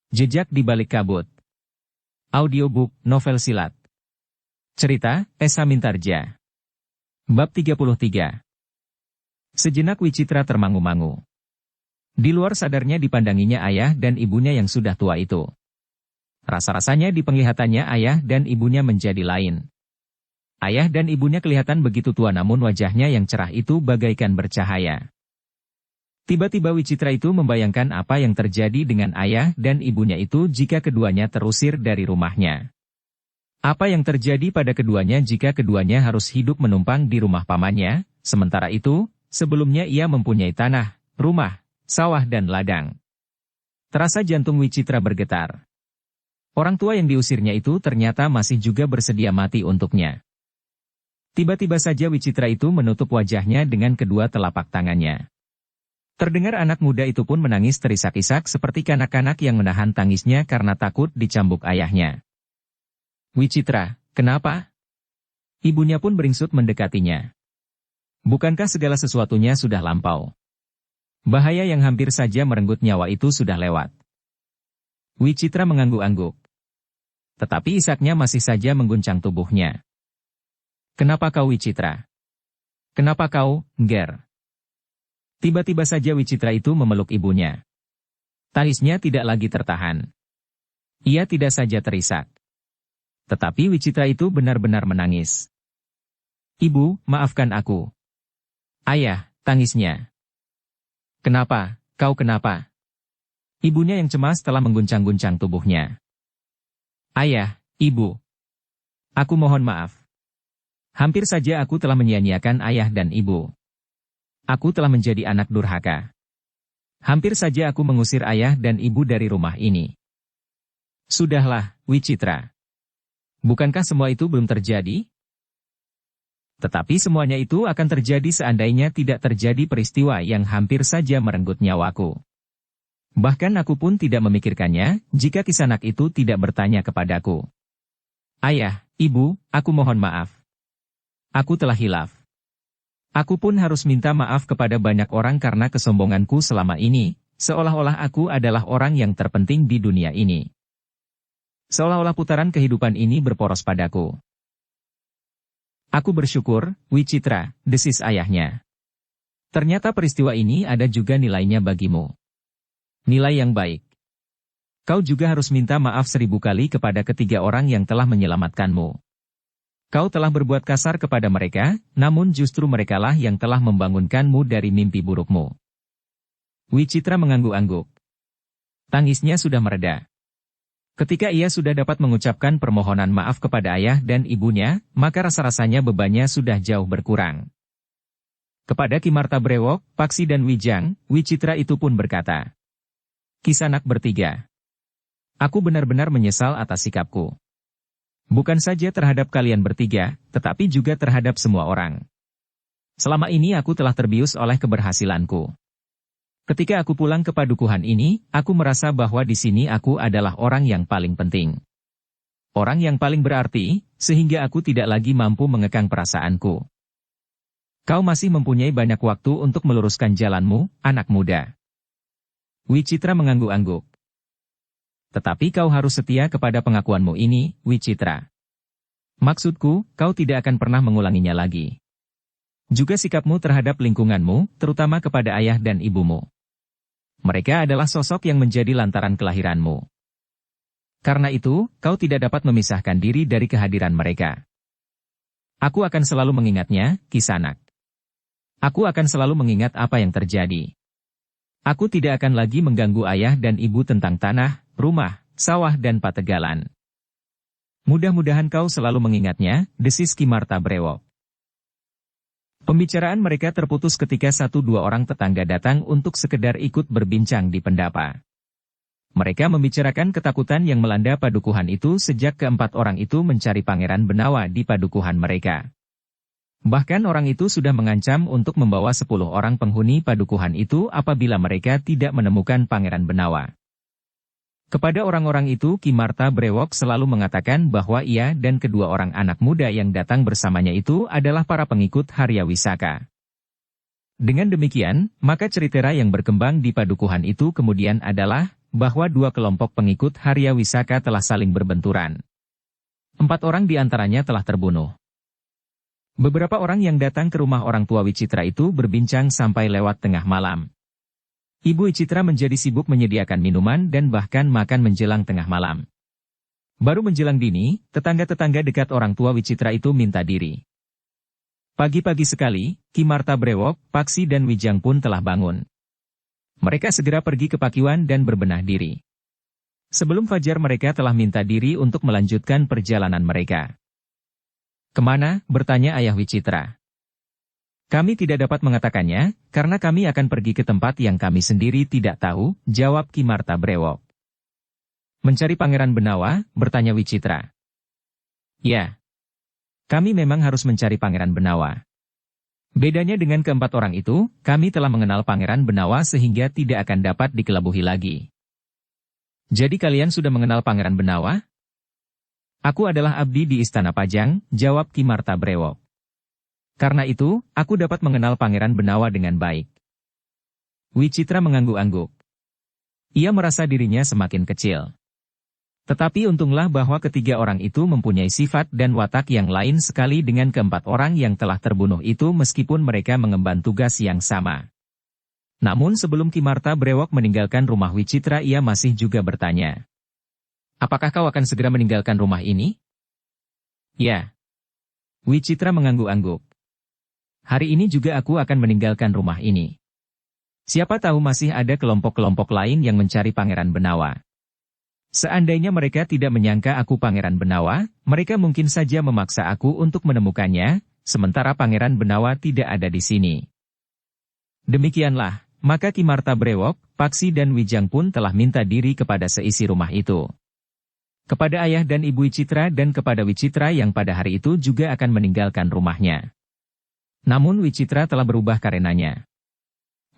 Jejak di Balik Kabut. Audiobook novel silat. Cerita, Esa Mintarja. Bab 33. Sejenak Wicitra termangu-mangu. Di luar sadarnya dipandanginya ayah dan ibunya yang sudah tua itu. Rasa-rasanya di penglihatannya ayah dan ibunya menjadi lain. Ayah dan ibunya kelihatan begitu tua namun wajahnya yang cerah itu bagaikan bercahaya. Tiba-tiba Wicitra itu membayangkan apa yang terjadi dengan ayah dan ibunya itu jika keduanya terusir dari rumahnya. Apa yang terjadi pada keduanya jika keduanya harus hidup menumpang di rumah pamannya, sementara itu, sebelumnya ia mempunyai tanah, rumah, sawah dan ladang. Terasa jantung Wicitra bergetar. Orang tua yang diusirnya itu ternyata masih juga bersedia mati untuknya. Tiba-tiba saja Wicitra itu menutup wajahnya dengan kedua telapak tangannya. Terdengar anak muda itu pun menangis terisak-isak seperti kanak-kanak yang menahan tangisnya karena takut dicambuk ayahnya. "Wicitra, kenapa?" Ibunya pun beringsut mendekatinya. Bukankah segala sesuatunya sudah lampau? Bahaya yang hampir saja merenggut nyawa itu sudah lewat. Wicitra mengangguk-angguk. Tetapi isaknya masih saja mengguncang tubuhnya. "Kenapa kau Wicitra? Kenapa kau, Nger?" Tiba-tiba saja Wicitra itu memeluk ibunya. Tangisnya tidak lagi tertahan. Ia tidak saja terisak. Tetapi Wicitra itu benar-benar menangis. "Ibu, maafkan aku." "Ayah," tangisnya. "Kenapa, kau kenapa?" Ibunya yang cemas telah mengguncang-guncang tubuhnya. "Ayah, ibu. Aku mohon maaf. Hampir saja aku telah menyia-nyiakan ayah dan ibu. Aku telah menjadi anak durhaka. Hampir saja aku mengusir ayah dan ibu dari rumah ini." "Sudahlah, Wicitra. Bukankah semua itu belum terjadi?" "Tetapi semuanya itu akan terjadi seandainya tidak terjadi peristiwa yang hampir saja merenggut nyawaku. Bahkan aku pun tidak memikirkannya, jika Kisanak itu tidak bertanya kepadaku. Ayah, ibu, aku mohon maaf. Aku telah hilaf. Aku pun harus minta maaf kepada banyak orang karena kesombonganku selama ini, seolah-olah aku adalah orang yang terpenting di dunia ini. Seolah-olah putaran kehidupan ini berporos padaku. Aku bersyukur, Wicitra," desis ayahnya. "Ternyata peristiwa ini ada juga nilainya bagimu. Nilai yang baik. Kau juga harus minta maaf 1000 kali kepada ketiga orang yang telah menyelamatkanmu. Kau telah berbuat kasar kepada mereka, namun justru merekalah yang telah membangunkanmu dari mimpi burukmu." Wicitra mengangguk-angguk. Tangisnya sudah mereda. Ketika ia sudah dapat mengucapkan permohonan maaf kepada ayah dan ibunya, maka rasa-rasanya bebannya sudah jauh berkurang. Kepada Ki Martabrewok, Paksi dan Wijang, Wicitra itu pun berkata, "Kisanak bertiga. Aku benar-benar menyesal atas sikapku. Bukan saja terhadap kalian bertiga, tetapi juga terhadap semua orang. Selama ini aku telah terbius oleh keberhasilanku. Ketika aku pulang ke padukuhan ini, aku merasa bahwa di sini aku adalah orang yang paling penting. Orang yang paling berarti, sehingga aku tidak lagi mampu mengekang perasaanku. Kau masih mempunyai banyak waktu untuk meluruskan jalanmu, anak muda." Wicitra mengangguk-angguk. "Tetapi kau harus setia kepada pengakuanmu ini, Wicitra. Maksudku, kau tidak akan pernah mengulanginya lagi. Juga sikapmu terhadap lingkunganmu, terutama kepada ayah dan ibumu. Mereka adalah sosok yang menjadi lantaran kelahiranmu. Karena itu, kau tidak dapat memisahkan diri dari kehadiran mereka. Aku akan selalu mengingatnya, Kisanak. Aku akan selalu mengingat apa yang terjadi. Aku tidak akan lagi mengganggu ayah dan ibu tentang tanah, rumah, sawah dan pategalan. Mudah-mudahan kau selalu mengingatnya," desis Ki Martabrewok. Pembicaraan mereka terputus ketika 1-2 orang tetangga datang untuk sekedar ikut berbincang di pendapa. Mereka membicarakan ketakutan yang melanda padukuhan itu sejak keempat orang itu mencari Pangeran Benawa di padukuhan mereka. Bahkan orang itu sudah mengancam untuk membawa 10 orang penghuni padukuhan itu apabila mereka tidak menemukan Pangeran Benawa. Kepada orang-orang itu Ki Martabrewok selalu mengatakan bahwa ia dan kedua orang anak muda yang datang bersamanya itu adalah para pengikut Harya Wisaka. Dengan demikian, maka cerita yang berkembang di padukuhan itu kemudian adalah, bahwa dua kelompok pengikut Harya Wisaka telah saling berbenturan. 4 orang di antaranya telah terbunuh. Beberapa orang yang datang ke rumah orang tua Wicitra itu berbincang sampai lewat tengah malam. Ibu Wicitra menjadi sibuk menyediakan minuman dan bahkan makan menjelang tengah malam. Baru menjelang dini, tetangga-tetangga dekat orang tua Wicitra itu minta diri. Pagi-pagi sekali, Ki Marta Brewok, Paksi dan Wijang pun telah bangun. Mereka segera pergi ke Pakiwan dan berbenah diri. Sebelum fajar mereka telah minta diri untuk melanjutkan perjalanan mereka. Kemana? Bertanya ayah Wicitra. Kami tidak dapat mengatakannya, karena kami akan pergi ke tempat yang kami sendiri tidak tahu, jawab Ki Marta Brewok. Mencari Pangeran Benawa? Bertanya Wicitra. Ya. Kami memang harus mencari Pangeran Benawa. Bedanya dengan keempat orang itu, kami telah mengenal Pangeran Benawa sehingga tidak akan dapat dikelabuhi lagi. Jadi kalian sudah mengenal Pangeran Benawa? Aku adalah abdi di Istana Pajang, jawab Ki Marta Brewok. Karena itu, aku dapat mengenal Pangeran Benawa dengan baik. Wicitra mengangguk-angguk. Ia merasa dirinya semakin kecil. Tetapi untunglah bahwa ketiga orang itu mempunyai sifat dan watak yang lain sekali dengan keempat orang yang telah terbunuh itu meskipun mereka mengemban tugas yang sama. Namun sebelum Ki Marta Brewok meninggalkan rumah Wicitra ia masih juga bertanya. Apakah kau akan segera meninggalkan rumah ini? Ya. Wicitra mengangguk-angguk. Hari ini juga aku akan meninggalkan rumah ini. Siapa tahu masih ada kelompok-kelompok lain yang mencari Pangeran Benawa. Seandainya mereka tidak menyangka aku Pangeran Benawa, mereka mungkin saja memaksa aku untuk menemukannya, sementara Pangeran Benawa tidak ada di sini. Demikianlah, maka Ki Marta Brewok, Paksi dan Wijang pun telah minta diri kepada seisi rumah itu. Kepada ayah dan ibu Wicitra dan kepada Wicitra yang pada hari itu juga akan meninggalkan rumahnya. Namun Wicitra telah berubah karenanya.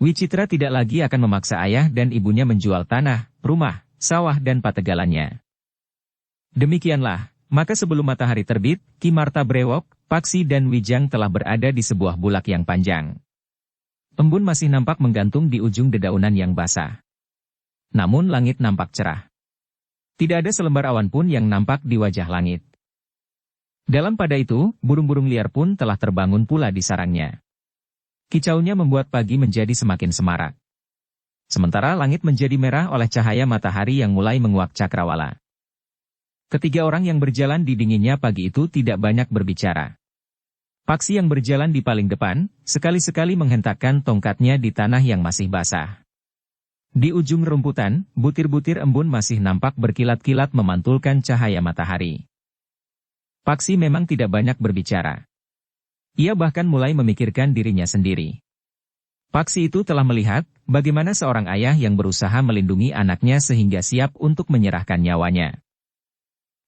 Wicitra tidak lagi akan memaksa ayah dan ibunya menjual tanah, rumah, sawah dan pategalannya. Demikianlah, maka sebelum matahari terbit, Ki Marta Brewok, Paksi dan Wijang telah berada di sebuah bulak yang panjang. Embun masih nampak menggantung di ujung dedaunan yang basah. Namun langit nampak cerah. Tidak ada selembar awan pun yang nampak di wajah langit. Dalam pada itu, burung-burung liar pun telah terbangun pula di sarangnya. Kicaunya membuat pagi menjadi semakin semarak. Sementara langit menjadi merah oleh cahaya matahari yang mulai menguak cakrawala. Ketiga orang yang berjalan di dinginnya pagi itu tidak banyak berbicara. Paksi yang berjalan di paling depan, sekali-sekali menghentakkan tongkatnya di tanah yang masih basah. Di ujung rumputan, butir-butir embun masih nampak berkilat-kilat memantulkan cahaya matahari. Paksi memang tidak banyak berbicara. Ia bahkan mulai memikirkan dirinya sendiri. Paksi itu telah melihat bagaimana seorang ayah yang berusaha melindungi anaknya sehingga siap untuk menyerahkan nyawanya.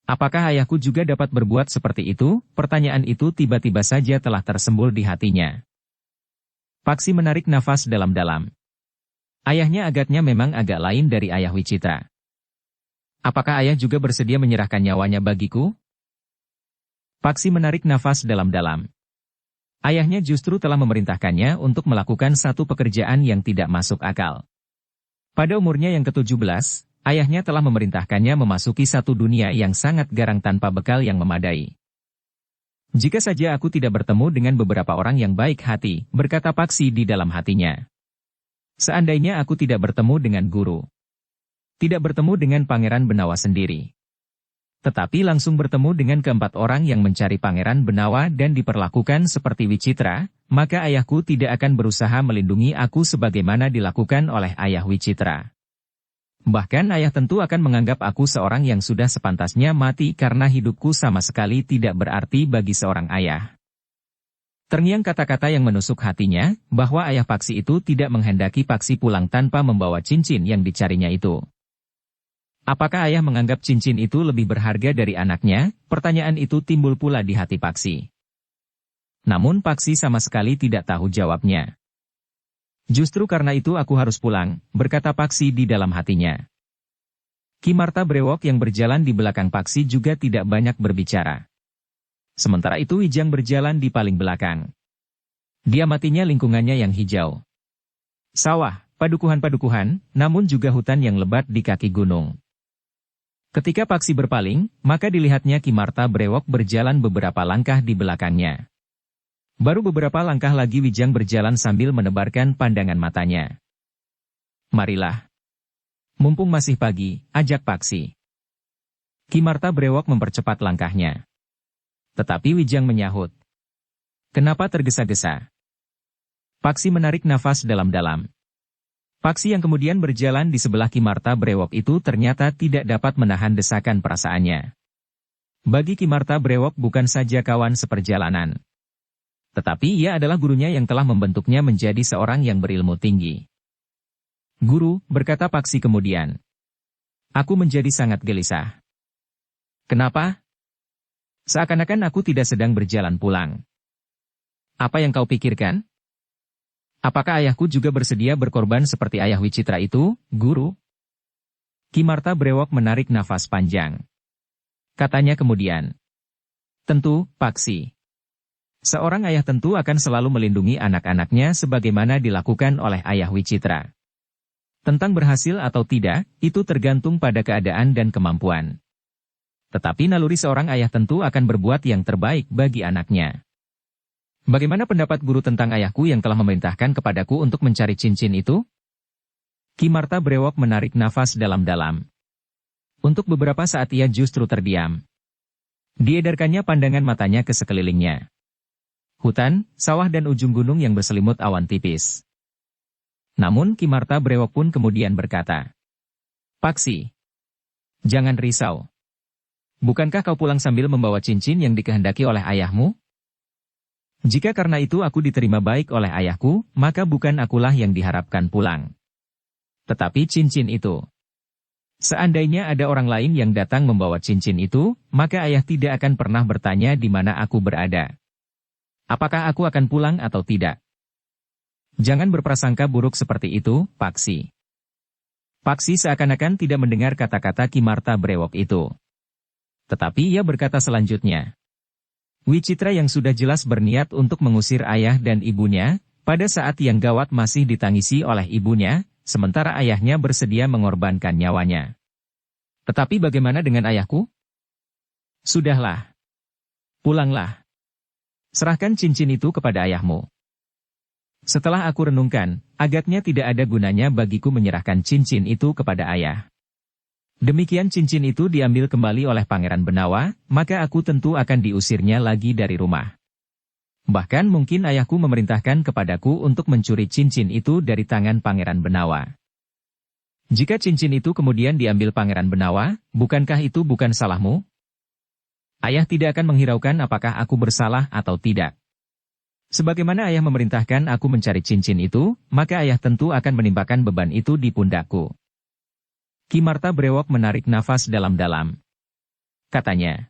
Apakah ayahku juga dapat berbuat seperti itu? Pertanyaan itu tiba-tiba saja telah tersembul di hatinya. Paksi menarik nafas dalam-dalam. Ayahnya agaknya memang agak lain dari ayah Wicitra. Apakah ayah juga bersedia menyerahkan nyawanya bagiku? Paksi menarik nafas dalam-dalam. Ayahnya justru telah memerintahkannya untuk melakukan satu pekerjaan yang tidak masuk akal. Pada umurnya yang ke-17, ayahnya telah memerintahkannya memasuki satu dunia yang sangat garang tanpa bekal yang memadai. Jika saja aku tidak bertemu dengan beberapa orang yang baik hati, berkata Paksi di dalam hatinya. Seandainya aku tidak bertemu dengan guru. Tidak bertemu dengan Pangeran Benawa sendiri. Tetapi langsung bertemu dengan keempat orang yang mencari Pangeran Benawa dan diperlakukan seperti Wicitra, maka ayahku tidak akan berusaha melindungi aku sebagaimana dilakukan oleh ayah Wicitra. Bahkan ayah tentu akan menganggap aku seorang yang sudah sepantasnya mati karena hidupku sama sekali tidak berarti bagi seorang ayah. Terngiang kata-kata yang menusuk hatinya, bahwa ayah Paksi itu tidak menghendaki Paksi pulang tanpa membawa cincin yang dicarinya itu. Apakah ayah menganggap cincin itu lebih berharga dari anaknya? Pertanyaan itu timbul pula di hati Paksi. Namun Paksi sama sekali tidak tahu jawabnya. Justru karena itu aku harus pulang, berkata Paksi di dalam hatinya. Ki Marta Brewok yang berjalan di belakang Paksi juga tidak banyak berbicara. Sementara itu Wijang berjalan di paling belakang. Dia matinya lingkungannya yang hijau. Sawah, padukuhan-padukuhan, namun juga hutan yang lebat di kaki gunung. Ketika Paksi berpaling, maka dilihatnya Ki Marta Brewok berjalan beberapa langkah di belakangnya. Baru beberapa langkah lagi Wijang berjalan sambil menebarkan pandangan matanya. Marilah. Mumpung masih pagi, ajak Paksi. Ki Marta Brewok mempercepat langkahnya. Tetapi Wijang menyahut. Kenapa tergesa-gesa? Paksi menarik nafas dalam-dalam. Paksi yang kemudian berjalan di sebelah Ki Marta Brewok itu ternyata tidak dapat menahan desakan perasaannya. Bagi Ki Marta Brewok bukan saja kawan seperjalanan. Tetapi ia adalah gurunya yang telah membentuknya menjadi seorang yang berilmu tinggi. Guru, berkata Paksi kemudian. Aku menjadi sangat gelisah. Kenapa? Seakan-akan aku tidak sedang berjalan pulang. Apa yang kau pikirkan? Apakah ayahku juga bersedia berkorban seperti ayah Wicitra itu, Guru? Ki Marta Brewok menarik nafas panjang. Katanya kemudian. Tentu, Paksi. Seorang ayah tentu akan selalu melindungi anak-anaknya sebagaimana dilakukan oleh ayah Wicitra. Tentang berhasil atau tidak, itu tergantung pada keadaan dan kemampuan. Tetapi naluri seorang ayah tentu akan berbuat yang terbaik bagi anaknya. Bagaimana pendapat guru tentang ayahku yang telah memerintahkan kepadaku untuk mencari cincin itu? Ki Marta Brewok menarik nafas dalam-dalam. Untuk beberapa saat ia justru terdiam. Diedarkannya pandangan matanya ke sekelilingnya. Hutan, sawah dan ujung gunung yang berselimut awan tipis. Namun Ki Marta Brewok pun kemudian berkata, Paksi, jangan risau. Bukankah kau pulang sambil membawa cincin yang dikehendaki oleh ayahmu? Jika karena itu aku diterima baik oleh ayahku, maka bukan akulah yang diharapkan pulang. Tetapi cincin itu. Seandainya ada orang lain yang datang membawa cincin itu, maka ayah tidak akan pernah bertanya di mana aku berada. Apakah aku akan pulang atau tidak? Jangan berprasangka buruk seperti itu, Paksi. Paksi seakan-akan tidak mendengar kata-kata Ki Marta Brewok itu. Tetapi ia berkata selanjutnya. Wicitra yang sudah jelas berniat untuk mengusir ayah dan ibunya, pada saat yang gawat masih ditangisi oleh ibunya, sementara ayahnya bersedia mengorbankan nyawanya. Tetapi bagaimana dengan ayahku? Sudahlah. Pulanglah. Serahkan cincin itu kepada ayahmu. Setelah aku renungkan, agaknya tidak ada gunanya bagiku menyerahkan cincin itu kepada ayah. Demikian cincin itu diambil kembali oleh Pangeran Benawa, maka aku tentu akan diusirnya lagi dari rumah. Bahkan mungkin ayahku memerintahkan kepadaku untuk mencuri cincin itu dari tangan Pangeran Benawa. Jika cincin itu kemudian diambil Pangeran Benawa, bukankah itu bukan salahmu? Ayah tidak akan menghiraukan apakah aku bersalah atau tidak. Sebagaimana ayah memerintahkan aku mencari cincin itu, maka ayah tentu akan menimpakan beban itu di pundakku. Ki Marta Brewok menarik nafas dalam-dalam. Katanya.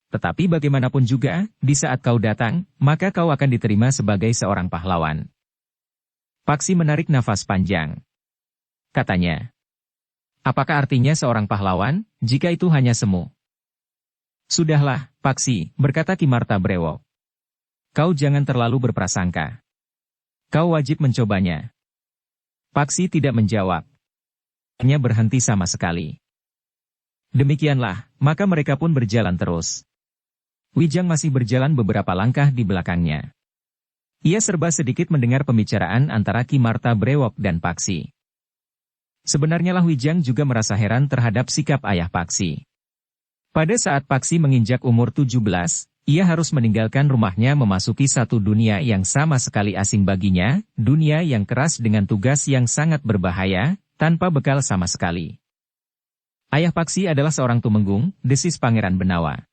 Tetapi bagaimanapun juga, di saat kau datang, maka kau akan diterima sebagai seorang pahlawan. Paksi menarik nafas panjang. Katanya. Apakah artinya seorang pahlawan, jika itu hanya semu? Sudahlah, Paksi, berkata Ki Marta Brewok. Kau jangan terlalu berprasangka. Kau wajib mencobanya. Paksi tidak menjawab. Hanya berhenti sama sekali. Demikianlah, maka mereka pun berjalan terus. Wijang masih berjalan beberapa langkah di belakangnya. Ia serba sedikit mendengar pembicaraan antara Ki Marta Brewok dan Paksi. Sebenarnya lah Wijang juga merasa heran terhadap sikap ayah Paksi. Pada saat Paksi menginjak umur 17, ia harus meninggalkan rumahnya memasuki satu dunia yang sama sekali asing baginya, dunia yang keras dengan tugas yang sangat berbahaya, tanpa bekal sama sekali. Ayah Paksi adalah seorang tumenggung, desis Pangeran Benawa.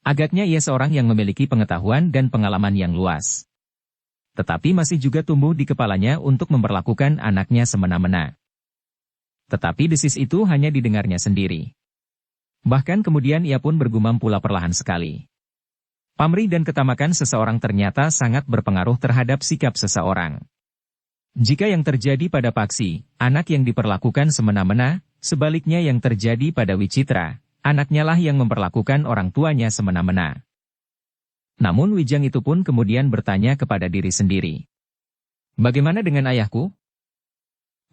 Agaknya ia seorang yang memiliki pengetahuan dan pengalaman yang luas. Tetapi masih juga tumbuh di kepalanya untuk memperlakukan anaknya semena-mena. Tetapi desis itu hanya didengarnya sendiri. Bahkan kemudian ia pun bergumam pula perlahan sekali. Pamrih dan ketamakan seseorang ternyata sangat berpengaruh terhadap sikap seseorang. Jika yang terjadi pada Paksi, anak yang diperlakukan semena-mena, sebaliknya yang terjadi pada Wicitra, anaknya lah yang memperlakukan orang tuanya semena-mena. Namun Wijang itu pun kemudian bertanya kepada diri sendiri. Bagaimana dengan ayahku?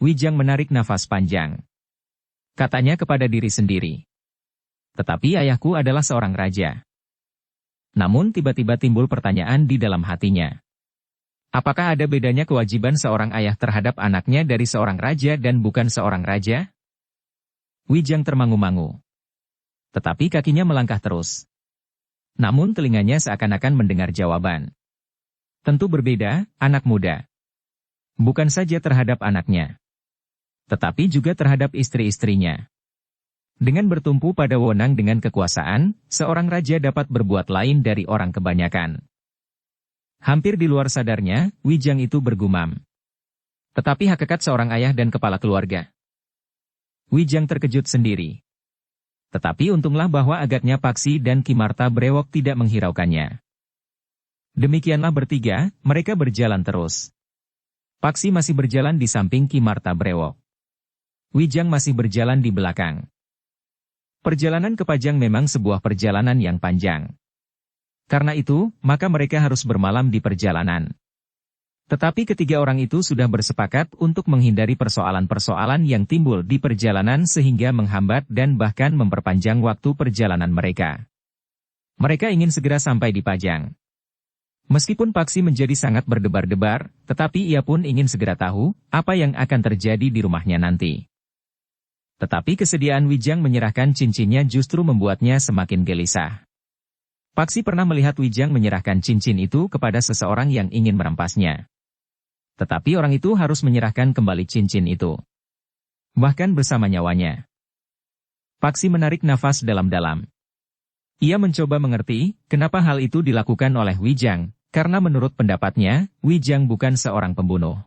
Wijang menarik nafas panjang. Katanya kepada diri sendiri. Tetapi ayahku adalah seorang raja. Namun tiba-tiba timbul pertanyaan di dalam hatinya. Apakah ada bedanya kewajiban seorang ayah terhadap anaknya dari seorang raja dan bukan seorang raja? Wijang termangu-mangu. Tetapi kakinya melangkah terus. Namun telinganya seakan-akan mendengar jawaban. Tentu berbeda, anak muda. Bukan saja terhadap anaknya, tetapi juga terhadap istri-istrinya. Dengan bertumpu pada wewenang dengan kekuasaan, seorang raja dapat berbuat lain dari orang kebanyakan. Hampir di luar sadarnya, Wijang itu bergumam. Tetapi hakikat seorang ayah dan kepala keluarga. Wijang terkejut sendiri. Tetapi untunglah bahwa agaknya Paksi dan Ki Marta Brewok tidak menghiraukannya. Demikianlah bertiga, mereka berjalan terus. Paksi masih berjalan di samping Ki Marta Brewok. Wijang masih berjalan di belakang. Perjalanan ke Pajang memang sebuah perjalanan yang panjang. Karena itu, maka mereka harus bermalam di perjalanan. Tetapi ketiga orang itu sudah bersepakat untuk menghindari persoalan-persoalan yang timbul di perjalanan sehingga menghambat dan bahkan memperpanjang waktu perjalanan mereka. Mereka ingin segera sampai di Pajang. Meskipun Paksi menjadi sangat berdebar-debar, tetapi ia pun ingin segera tahu apa yang akan terjadi di rumahnya nanti. Tetapi kesediaan Wijang menyerahkan cincinnya justru membuatnya semakin gelisah. Paksi pernah melihat Wijang menyerahkan cincin itu kepada seseorang yang ingin merampasnya. Tetapi orang itu harus menyerahkan kembali cincin itu. Bahkan bersama nyawanya. Paksi menarik nafas dalam-dalam. Ia mencoba mengerti kenapa hal itu dilakukan oleh Wijang, karena menurut pendapatnya, Wijang bukan seorang pembunuh.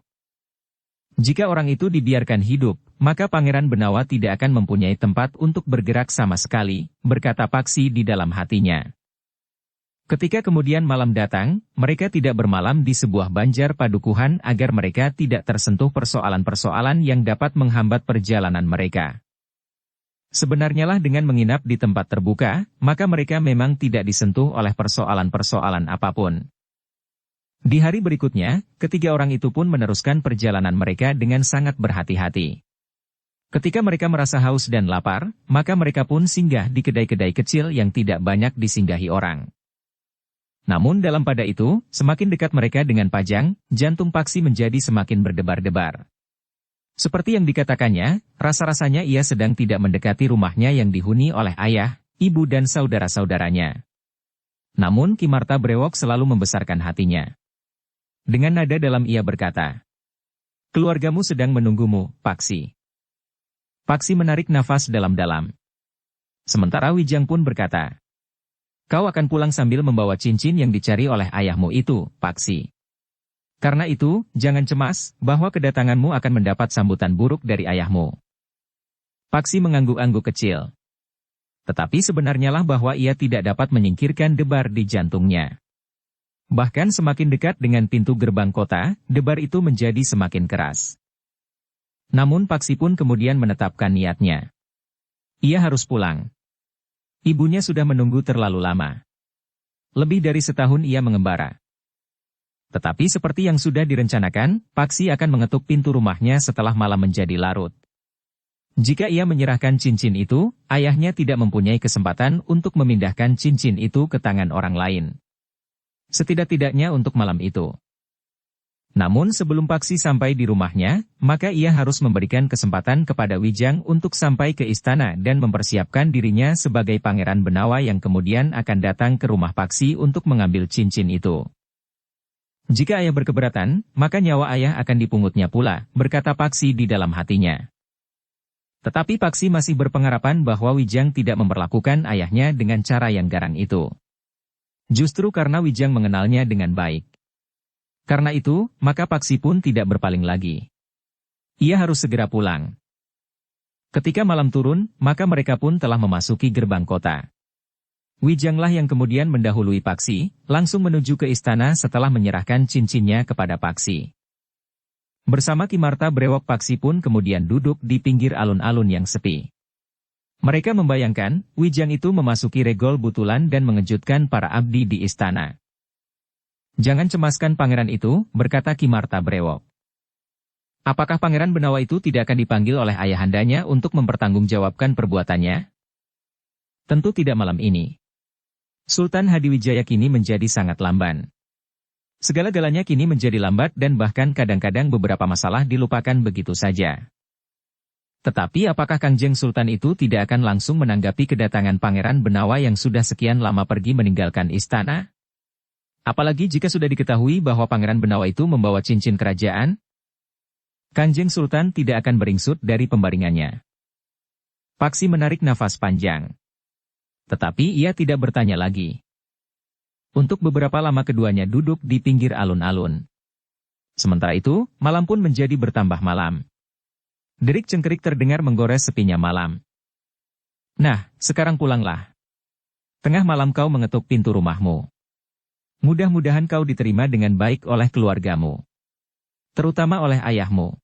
Jika orang itu dibiarkan hidup, maka Pangeran Benawa tidak akan mempunyai tempat untuk bergerak sama sekali, berkata Paksi di dalam hatinya. Ketika kemudian malam datang, mereka tidak bermalam di sebuah banjar padukuhan agar mereka tidak tersentuh persoalan-persoalan yang dapat menghambat perjalanan mereka. Sebenarnya lah dengan menginap di tempat terbuka, maka mereka memang tidak disentuh oleh persoalan-persoalan apapun. Di hari berikutnya, ketiga orang itu pun meneruskan perjalanan mereka dengan sangat berhati-hati. Ketika mereka merasa haus dan lapar, maka mereka pun singgah di kedai-kedai kecil yang tidak banyak disinggahi orang. Namun dalam pada itu, semakin dekat mereka dengan Pajang, jantung Paksi menjadi semakin berdebar-debar. Seperti yang dikatakannya, rasa-rasanya ia sedang tidak mendekati rumahnya yang dihuni oleh ayah, ibu dan saudara-saudaranya. Namun Ki Marta Brewok selalu membesarkan hatinya. Dengan nada dalam ia berkata, "Keluargamu sedang menunggumu, Paksi." Paksi menarik nafas dalam-dalam. Sementara Wijang pun berkata, "Kau akan pulang sambil membawa cincin yang dicari oleh ayahmu itu, Paksi. Karena itu, jangan cemas, bahwa kedatanganmu akan mendapat sambutan buruk dari ayahmu." Paksi mengangguk-angguk kecil. Tetapi sebenarnya lah bahwa ia tidak dapat menyingkirkan debar di jantungnya. Bahkan semakin dekat dengan pintu gerbang kota, debar itu menjadi semakin keras. Namun Paksi pun kemudian menetapkan niatnya. Ia harus pulang. Ibunya sudah menunggu terlalu lama. Lebih dari setahun ia mengembara. Tetapi seperti yang sudah direncanakan, Paksi akan mengetuk pintu rumahnya setelah malam menjadi larut. Jika ia menyerahkan cincin itu, ayahnya tidak mempunyai kesempatan untuk memindahkan cincin itu ke tangan orang lain. Setidak-tidaknya untuk malam itu. Namun sebelum Paksi sampai di rumahnya, maka ia harus memberikan kesempatan kepada Wijang untuk sampai ke istana dan mempersiapkan dirinya sebagai Pangeran Benawa yang kemudian akan datang ke rumah Paksi untuk mengambil cincin itu. Jika ayah berkeberatan, maka nyawa ayah akan dipungutnya pula, berkata Paksi di dalam hatinya. Tetapi Paksi masih berpengharapan bahwa Wijang tidak memperlakukan ayahnya dengan cara yang garang itu. Justru karena Wijang mengenalnya dengan baik. Karena itu, maka Paksi pun tidak berpaling lagi. Ia harus segera pulang. Ketika malam turun, maka mereka pun telah memasuki gerbang kota. Wijanglah yang kemudian mendahului Paksi, langsung menuju ke istana setelah menyerahkan cincinnya kepada Paksi. Bersama Ki Marta Brewok, Paksi pun kemudian duduk di pinggir alun-alun yang sepi. Mereka membayangkan, Wijang itu memasuki regol Butulan dan mengejutkan para abdi di istana. "Jangan cemaskan pangeran itu," berkata Ki Marta Brewok. Apakah Pangeran Benawa itu tidak akan dipanggil oleh ayahandanya untuk mempertanggungjawabkan perbuatannya? Tentu tidak malam ini. Sultan Hadiwijaya kini menjadi sangat lamban. Segala-galanya kini menjadi lambat dan bahkan kadang-kadang beberapa masalah dilupakan begitu saja. Tetapi apakah Kangjeng Sultan itu tidak akan langsung menanggapi kedatangan Pangeran Benawa yang sudah sekian lama pergi meninggalkan istana? Apalagi jika sudah diketahui bahwa Pangeran Benawa itu membawa cincin kerajaan? Kanjeng Sultan tidak akan beringsut dari pembaringannya. Paksi menarik nafas panjang. Tetapi ia tidak bertanya lagi. Untuk beberapa lama keduanya duduk di pinggir alun-alun. Sementara itu, malam pun menjadi bertambah malam. Derik cengkerik terdengar menggores sepinya malam. Nah, sekarang pulanglah. Tengah malam kau mengetuk pintu rumahmu. Mudah-mudahan kau diterima dengan baik oleh keluargamu. Terutama oleh ayahmu.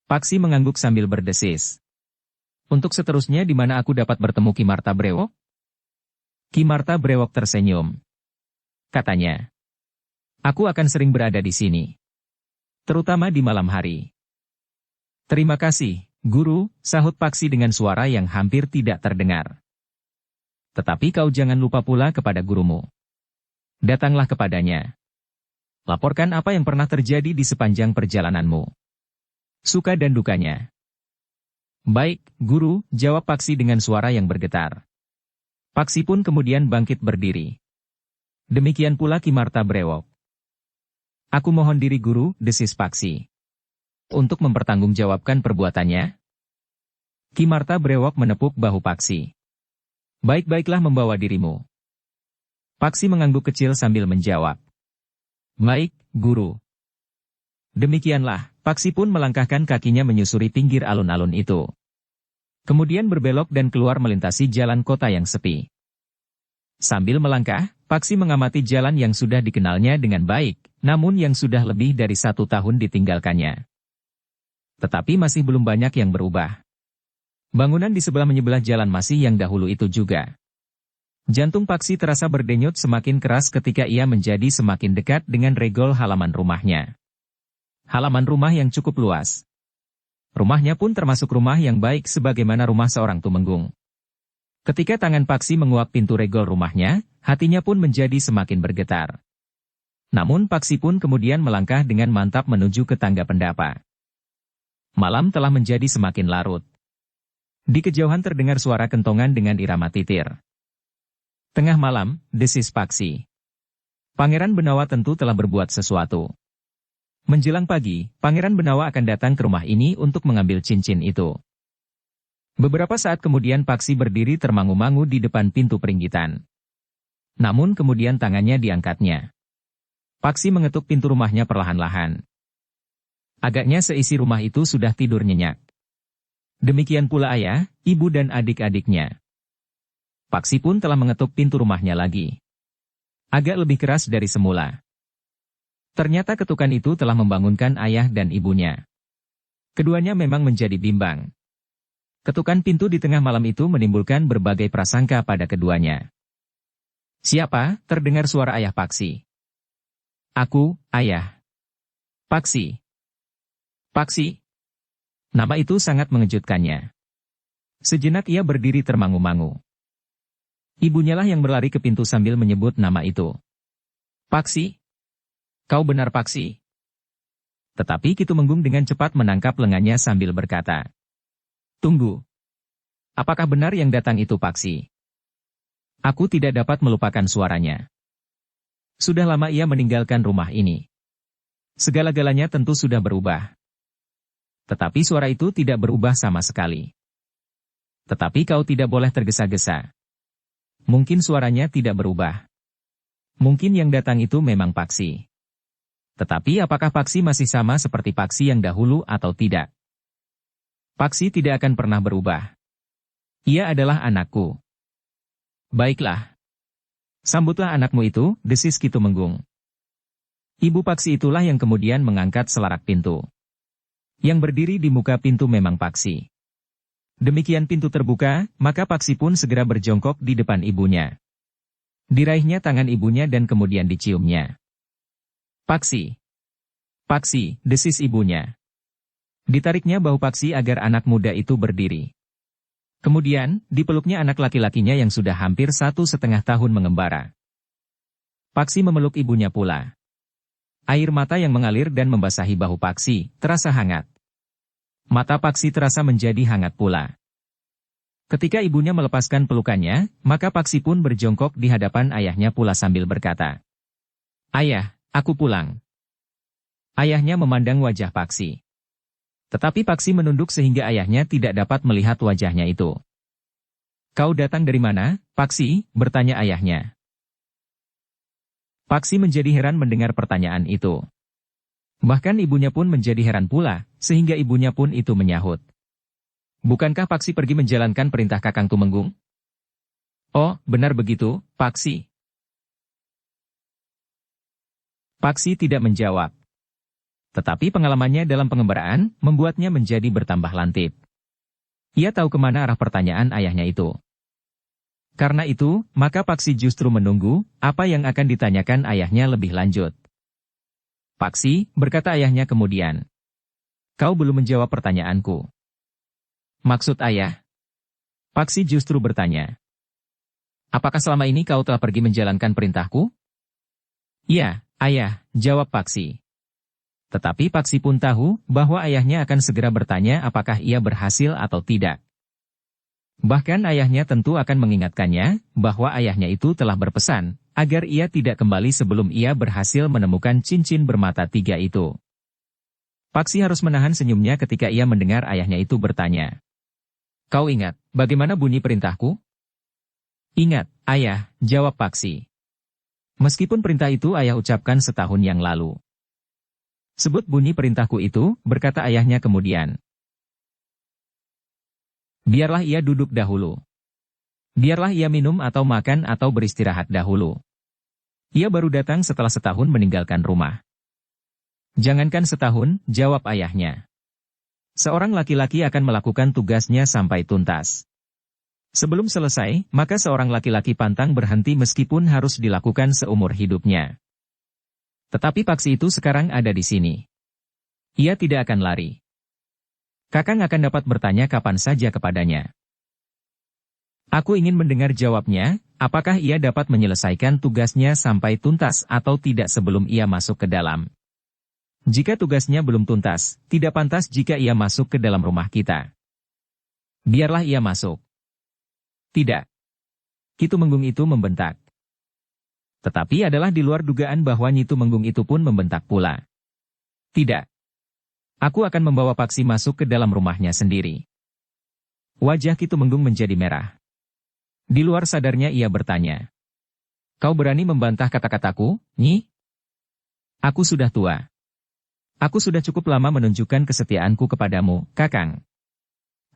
Paksi mengangguk sambil berdesis. Untuk seterusnya di mana aku dapat bertemu Ki Marta Brewok? Ki Marta Brewok tersenyum. Katanya, aku akan sering berada di sini. Terutama di malam hari. Terima kasih, Guru, sahut Paksi dengan suara yang hampir tidak terdengar. Tetapi kau jangan lupa pula kepada gurumu. Datanglah kepadanya. Laporkan apa yang pernah terjadi di sepanjang perjalananmu. Suka dan dukanya. Baik, Guru, jawab Paksi dengan suara yang bergetar. Paksi pun kemudian bangkit berdiri. Demikian pula Ki Marta Brewok. Aku mohon diri Guru, desis Paksi. Untuk mempertanggungjawabkan perbuatannya. Ki Marta Brewok menepuk bahu Paksi. Baik-baiklah membawa dirimu. Paksi mengangguk kecil sambil menjawab. Baik, Guru. Demikianlah, Paksi pun melangkahkan kakinya menyusuri pinggir alun-alun itu. Kemudian berbelok dan keluar melintasi jalan kota yang sepi. Sambil melangkah, Paksi mengamati jalan yang sudah dikenalnya dengan baik, namun yang sudah lebih dari 1 tahun ditinggalkannya. Tetapi masih belum banyak yang berubah. Bangunan di sebelah-menyebelah jalan masih yang dahulu itu juga. Jantung Paksi terasa berdenyut semakin keras ketika ia menjadi semakin dekat dengan regol halaman rumahnya. Halaman rumah yang cukup luas. Rumahnya pun termasuk rumah yang baik sebagaimana rumah seorang tumenggung. Ketika tangan Paksi menguak pintu regol rumahnya, hatinya pun menjadi semakin bergetar. Namun Paksi pun kemudian melangkah dengan mantap menuju ke tangga pendapa. Malam telah menjadi semakin larut. Di kejauhan terdengar suara kentongan dengan irama titir. Tengah malam, desis Paksi. Pangeran Benawa tentu telah berbuat sesuatu. Menjelang pagi, Pangeran Benawa akan datang ke rumah ini untuk mengambil cincin itu. Beberapa saat kemudian Paksi berdiri termangu-mangu di depan pintu peringgitan. Namun kemudian tangannya diangkatnya. Paksi mengetuk pintu rumahnya perlahan-lahan. Agaknya seisi rumah itu sudah tidur nyenyak. Demikian pula ayah, ibu dan adik-adiknya. Paksi pun telah mengetuk pintu rumahnya lagi. Agak lebih keras dari semula. Ternyata ketukan itu telah membangunkan ayah dan ibunya. Keduanya memang menjadi bimbang. Ketukan pintu di tengah malam itu menimbulkan berbagai prasangka pada keduanya. Siapa? Terdengar suara ayah Paksi. Aku, ayah. Paksi. Paksi. Nama itu sangat mengejutkannya. Sejenak ia berdiri termangu-mangu. Ibunya lah yang berlari ke pintu sambil menyebut nama itu. Paksi. Kau benar Paksi. Tetapi Ki Tumenggung dengan cepat menangkap lengannya sambil berkata. Tunggu. Apakah benar yang datang itu Paksi? Aku tidak dapat melupakan suaranya. Sudah lama ia meninggalkan rumah ini. Segala-galanya tentu sudah berubah. Tetapi suara itu tidak berubah sama sekali. Tetapi kau tidak boleh tergesa-gesa. Mungkin suaranya tidak berubah. Mungkin yang datang itu memang Paksi. Tetapi apakah Paksi masih sama seperti Paksi yang dahulu atau tidak? Paksi tidak akan pernah berubah. Ia adalah anakku. Baiklah. Sambutlah anakmu itu, desis Ki Tumenggung. Ibu Paksi itulah yang kemudian mengangkat selarak pintu. Yang berdiri di muka pintu memang Paksi. Demikian pintu terbuka, maka Paksi pun segera berjongkok di depan ibunya. Diraihnya tangan ibunya dan kemudian diciumnya. Paksi. Paksi, desis ibunya. Ditariknya bahu Paksi agar anak muda itu berdiri. Kemudian, dipeluknya anak laki-lakinya yang sudah hampir 1,5 tahun mengembara. Paksi memeluk ibunya pula. Air mata yang mengalir dan membasahi bahu Paksi, terasa hangat. Mata Paksi terasa menjadi hangat pula. Ketika ibunya melepaskan pelukannya, maka Paksi pun berjongkok di hadapan ayahnya pula sambil berkata, "Ayah, aku pulang." Ayahnya memandang wajah Paksi. Tetapi Paksi menunduk sehingga ayahnya tidak dapat melihat wajahnya itu. "Kau datang dari mana, Paksi?" bertanya ayahnya. Paksi menjadi heran mendengar pertanyaan itu. Bahkan ibunya pun menjadi heran pula, sehingga ibunya pun itu menyahut. "Bukankah Paksi pergi menjalankan perintah Kakang Tumenggung?" "Oh, benar begitu, Paksi." Paksi tidak menjawab. Tetapi pengalamannya dalam pengembaraan membuatnya menjadi bertambah lantip. Ia tahu kemana arah pertanyaan ayahnya itu. Karena itu, maka Paksi justru menunggu apa yang akan ditanyakan ayahnya lebih lanjut. "Paksi," berkata ayahnya kemudian, "kau belum menjawab pertanyaanku." "Maksud ayah?" Paksi justru bertanya. "Apakah selama ini kau telah pergi menjalankan perintahku?" "Iya, ayah," jawab Paksi. Tetapi Paksi pun tahu bahwa ayahnya akan segera bertanya apakah ia berhasil atau tidak. Bahkan ayahnya tentu akan mengingatkannya bahwa ayahnya itu telah berpesan agar ia tidak kembali sebelum ia berhasil menemukan cincin bermata 3 itu. Paksi harus menahan senyumnya ketika ia mendengar ayahnya itu bertanya. "Kau ingat bagaimana bunyi perintahku?" "Ingat, ayah," jawab Paksi. "Meskipun perintah itu ayah ucapkan setahun yang lalu." "Sebut bunyi perintahku itu," berkata ayahnya kemudian. "Biarlah ia duduk dahulu. Biarlah ia minum atau makan atau beristirahat dahulu. Ia baru datang setelah setahun meninggalkan rumah." "Jangankan setahun," jawab ayahnya. "Seorang laki-laki akan melakukan tugasnya sampai tuntas. Sebelum selesai, maka seorang laki-laki pantang berhenti meskipun harus dilakukan seumur hidupnya." Tetapi Paksi itu sekarang ada di sini. Ia tidak akan lari. Kakang akan dapat bertanya kapan saja kepadanya. Aku ingin mendengar jawabnya, apakah ia dapat menyelesaikan tugasnya sampai tuntas atau tidak sebelum ia masuk ke dalam. Jika tugasnya belum tuntas, tidak pantas jika ia masuk ke dalam rumah kita. Biarlah ia masuk. Tidak. Ki Tumenggung itu membentak. Tetapi adalah di luar dugaan bahwa Nyi Tumenggung itu pun membentak pula. "Tidak. Aku akan membawa Paksi masuk ke dalam rumahnya sendiri." Wajah Ki Tumenggung menjadi merah. Di luar sadarnya ia bertanya. "Kau berani membantah kata-kataku, Nyi? Aku sudah tua. Aku sudah cukup lama menunjukkan kesetiaanku kepadamu, Kakang.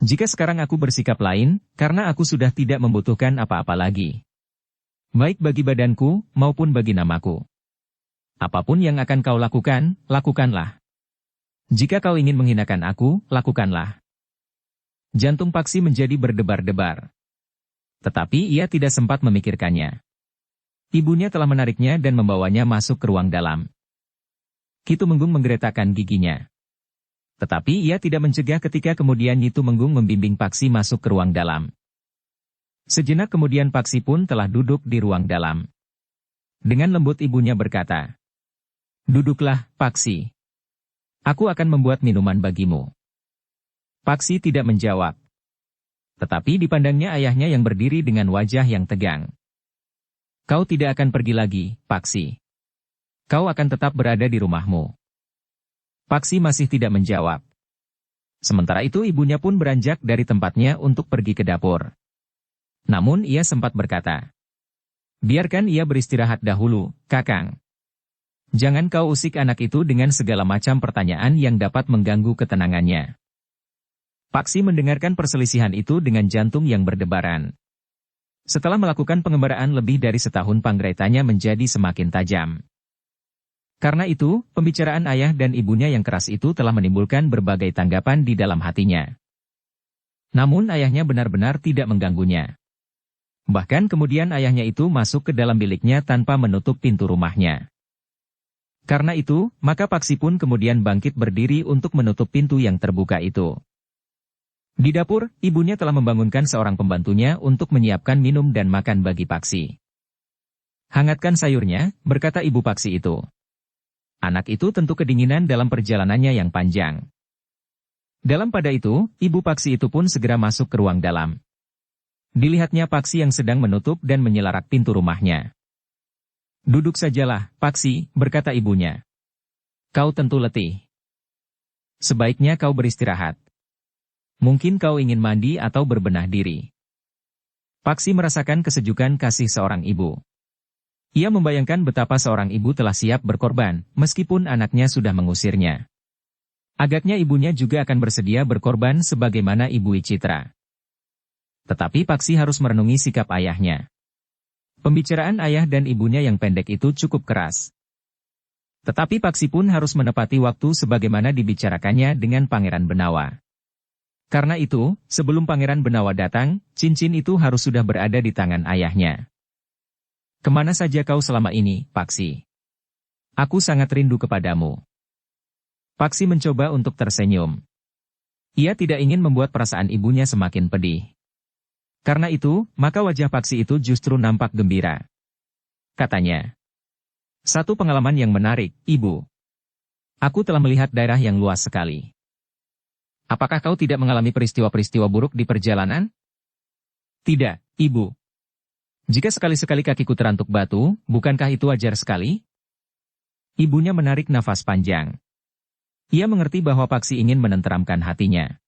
Jika sekarang aku bersikap lain, karena aku sudah tidak membutuhkan apa-apa lagi. Baik bagi badanku, maupun bagi namaku. Apapun yang akan kau lakukan, lakukanlah. Jika kau ingin menghinakan aku, lakukanlah." Jantung Paksi menjadi berdebar-debar. Tetapi ia tidak sempat memikirkannya. Ibunya telah menariknya dan membawanya masuk ke ruang dalam. Ki Tumenggung menggeretakkan giginya. Tetapi ia tidak mencegah ketika kemudian Nyi Tumenggung membimbing Paksi masuk ke ruang dalam. Sejenak kemudian Paksi pun telah duduk di ruang dalam. Dengan lembut ibunya berkata, "Duduklah, Paksi. Aku akan membuat minuman bagimu." Paksi tidak menjawab. Tetapi dipandangnya ayahnya yang berdiri dengan wajah yang tegang. "Kau tidak akan pergi lagi, Paksi. Kau akan tetap berada di rumahmu." Paksi masih tidak menjawab. Sementara itu ibunya pun beranjak dari tempatnya untuk pergi ke dapur. Namun ia sempat berkata, "Biarkan ia beristirahat dahulu, Kakang. Jangan kau usik anak itu dengan segala macam pertanyaan yang dapat mengganggu ketenangannya." Paksi mendengarkan perselisihan itu dengan jantung yang berdebaran. Setelah melakukan pengembaraan lebih dari setahun panggraitanya menjadi semakin tajam. Karena itu, pembicaraan ayah dan ibunya yang keras itu telah menimbulkan berbagai tanggapan di dalam hatinya. Namun ayahnya benar-benar tidak mengganggunya. Bahkan kemudian ayahnya itu masuk ke dalam biliknya tanpa menutup pintu rumahnya. Karena itu, maka Paksi pun kemudian bangkit berdiri untuk menutup pintu yang terbuka itu. Di dapur, ibunya telah membangunkan seorang pembantunya untuk menyiapkan minum dan makan bagi Paksi. "Hangatkan sayurnya," berkata ibu Paksi itu. Anak itu tentu kedinginan dalam perjalanannya yang panjang. Dalam pada itu, ibu Paksi itu pun segera masuk ke ruang dalam. Dilihatnya Paksi yang sedang menutup dan menyelarak pintu rumahnya. "Duduk sajalah, Paksi," berkata ibunya. "Kau tentu letih. Sebaiknya kau beristirahat. Mungkin kau ingin mandi atau berbenah diri." Paksi merasakan kesejukan kasih seorang ibu. Ia membayangkan betapa seorang ibu telah siap berkorban, meskipun anaknya sudah mengusirnya. Agaknya ibunya juga akan bersedia berkorban sebagaimana Ibu Wicitra. Tetapi Paksi harus merenungi sikap ayahnya. Pembicaraan ayah dan ibunya yang pendek itu cukup keras. Tetapi Paksi pun harus menepati waktu sebagaimana dibicarakannya dengan Pangeran Benawa. Karena itu, sebelum Pangeran Benawa datang, cincin itu harus sudah berada di tangan ayahnya. "Kemana saja kau selama ini, Paksi? Aku sangat rindu kepadamu." Paksi mencoba untuk tersenyum. Ia tidak ingin membuat perasaan ibunya semakin pedih. Karena itu, maka wajah Paksi itu justru nampak gembira. Katanya, "Satu pengalaman yang menarik, Ibu. Aku telah melihat daerah yang luas sekali. Apakah kau tidak mengalami peristiwa-peristiwa buruk di perjalanan?" "Tidak, Ibu. Jika sekali-sekali kakiku terantuk batu, bukankah itu wajar sekali?" Ibunya menarik nafas panjang. Ia mengerti bahwa Paksi ingin menenteramkan hatinya.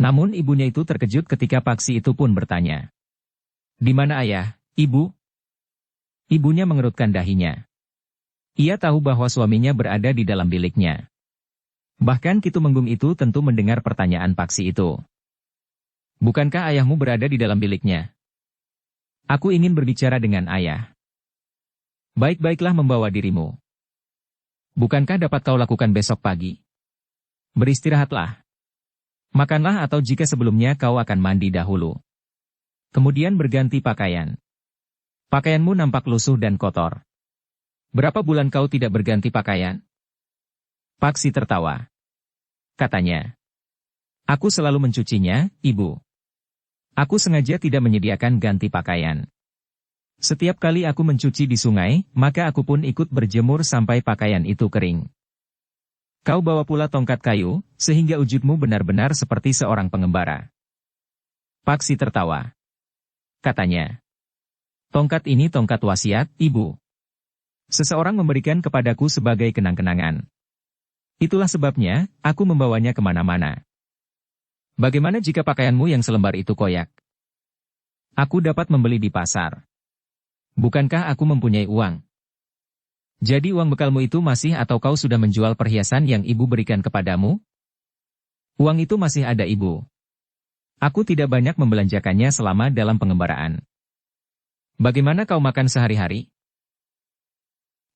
Namun ibunya itu terkejut ketika Paksi itu pun bertanya, "Di mana ayah, Ibu?" Ibunya mengerutkan dahinya. Ia tahu bahwa suaminya berada di dalam biliknya. Bahkan Kitumenggung itu tentu mendengar pertanyaan Paksi itu. "Bukankah ayahmu berada di dalam biliknya?" "Aku ingin berbicara dengan ayah." "Baik-baiklah membawa dirimu. Bukankah dapat kau lakukan besok pagi? Beristirahatlah. Makanlah atau jika sebelumnya kau akan mandi dahulu. Kemudian berganti pakaian. Pakaianmu nampak lusuh dan kotor. Berapa bulan kau tidak berganti pakaian?" Paksi tertawa. Katanya, "Aku selalu mencucinya, Ibu. Aku sengaja tidak menyediakan ganti pakaian. Setiap kali aku mencuci di sungai, maka aku pun ikut berjemur sampai pakaian itu kering. Kau bawa pula tongkat kayu, sehingga wujudmu benar-benar seperti seorang pengembara." Paksi tertawa. Katanya, "Tongkat ini tongkat wasiat, Ibu. Seseorang memberikan kepadaku sebagai kenang-kenangan. Itulah sebabnya, aku membawanya kemana-mana. Bagaimana jika pakaianmu yang selembar itu koyak? Aku dapat membeli di pasar. Bukankah aku mempunyai uang? Jadi uang bekalmu itu masih atau kau sudah menjual perhiasan yang ibu berikan kepadamu?" "Uang itu masih ada, Ibu. Aku tidak banyak membelanjakannya selama dalam pengembaraan." "Bagaimana kau makan sehari-hari?"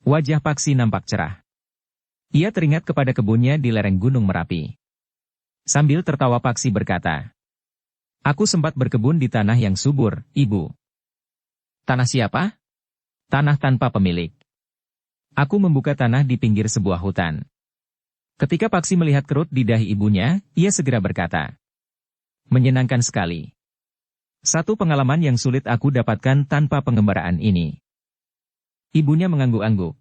Wajah Paksi nampak cerah. Ia teringat kepada kebunnya di lereng Gunung Merapi. Sambil tertawa Paksi berkata, "Aku sempat berkebun di tanah yang subur, Ibu." "Tanah siapa?" "Tanah tanpa pemilik. Aku membuka tanah di pinggir sebuah hutan." Ketika Paksi melihat kerut di dahi ibunya, ia segera berkata, "Menyenangkan sekali. Satu pengalaman yang sulit aku dapatkan tanpa pengembaraan ini." Ibunya mengangguk-angguk.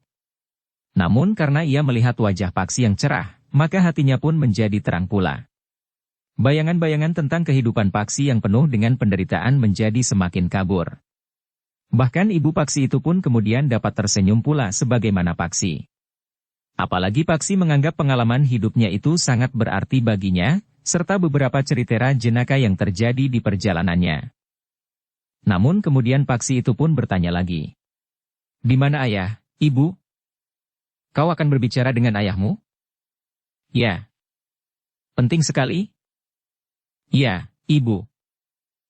Namun karena ia melihat wajah Paksi yang cerah, maka hatinya pun menjadi terang pula. Bayangan-bayangan tentang kehidupan Paksi yang penuh dengan penderitaan menjadi semakin kabur. Bahkan ibu Paksi itu pun kemudian dapat tersenyum pula sebagaimana Paksi. Apalagi Paksi menganggap pengalaman hidupnya itu sangat berarti baginya, serta beberapa cerita jenaka yang terjadi di perjalanannya. Namun kemudian Paksi itu pun bertanya lagi. "Di mana ayah, Ibu? Kau akan berbicara dengan ayahmu?" "Ya." "Penting sekali?" "Ya, Ibu.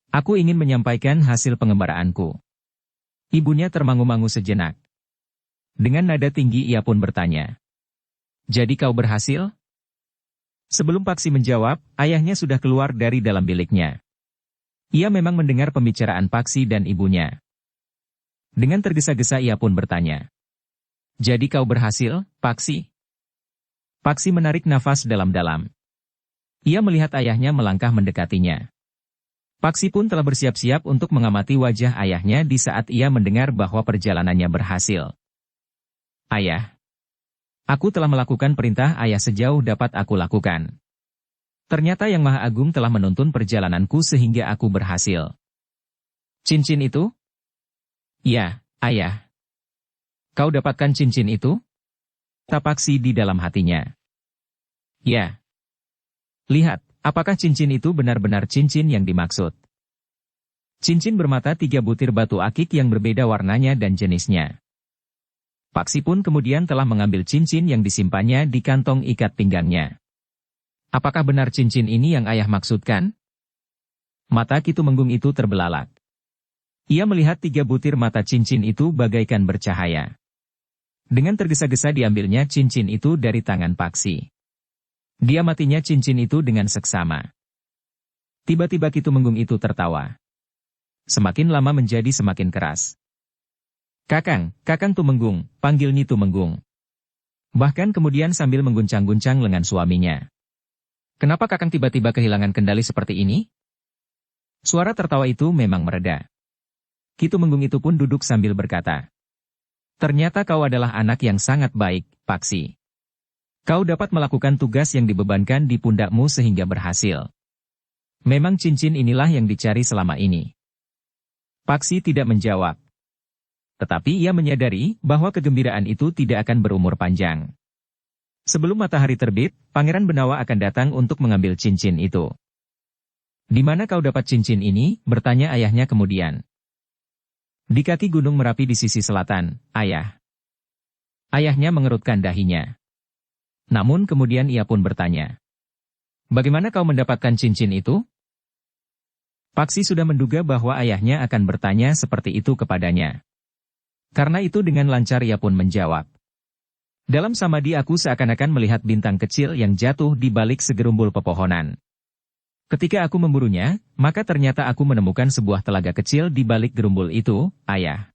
Aku ingin menyampaikan hasil pengembaraanku." Ibunya termangu-mangu sejenak. Dengan nada tinggi ia pun bertanya, "Jadi kau berhasil?" Sebelum Paksi menjawab, ayahnya sudah keluar dari dalam biliknya. Ia memang mendengar pembicaraan Paksi dan ibunya. Dengan tergesa-gesa ia pun bertanya, Jadi kau berhasil, Paksi? Paksi menarik nafas dalam-dalam. Ia melihat ayahnya melangkah mendekatinya. Paksi pun telah bersiap-siap untuk mengamati wajah ayahnya di saat ia mendengar bahwa perjalanannya berhasil. Ayah. Aku telah melakukan perintah ayah sejauh dapat aku lakukan. Ternyata Yang Maha Agung telah menuntun perjalananku sehingga aku berhasil. Cincin itu? Ya, ayah. Kau dapatkan cincin itu? Tapaksi di dalam hatinya. Ya. Lihat, apakah cincin itu benar-benar cincin yang dimaksud? Cincin bermata 3 butir batu akik yang berbeda warnanya dan jenisnya. Paksi pun kemudian telah mengambil cincin yang disimpannya di kantong ikat pinggangnya. Apakah benar cincin ini yang ayah maksudkan? Mata Ki Tumenggung itu terbelalak. Ia melihat 3 butir mata cincin itu bagaikan bercahaya. Dengan tergesa-gesa diambilnya cincin itu dari tangan Paksi. Dia matinya cincin itu dengan seksama. Tiba-tiba Ki Tumenggung itu tertawa. Semakin lama menjadi semakin keras. Kakang Tumenggung, panggil Nyi Tumenggung. Bahkan kemudian sambil mengguncang-guncang lengan suaminya. Kenapa Kakang tiba-tiba kehilangan kendali seperti ini? Suara tertawa itu memang mereda. Ki Tumenggung itu pun duduk sambil berkata. Ternyata kau adalah anak yang sangat baik, Paksi. Kau dapat melakukan tugas yang dibebankan di pundakmu sehingga berhasil. Memang cincin inilah yang dicari selama ini. Paksi tidak menjawab. Tetapi ia menyadari bahwa kegembiraan itu tidak akan berumur panjang. Sebelum matahari terbit, Pangeran Benawa akan datang untuk mengambil cincin itu. Di mana kau dapat cincin ini? Bertanya ayahnya kemudian. Di kaki Gunung Merapi di sisi selatan, ayah. Ayahnya mengerutkan dahinya. Namun kemudian ia pun bertanya. Bagaimana kau mendapatkan cincin itu? Paksi sudah menduga bahwa ayahnya akan bertanya seperti itu kepadanya. Karena itu dengan lancar ia pun menjawab. Dalam samadhi aku seakan-akan melihat bintang kecil yang jatuh di balik segerumbul pepohonan. Ketika aku memburunya, maka ternyata aku menemukan sebuah telaga kecil di balik gerumbul itu, ayah.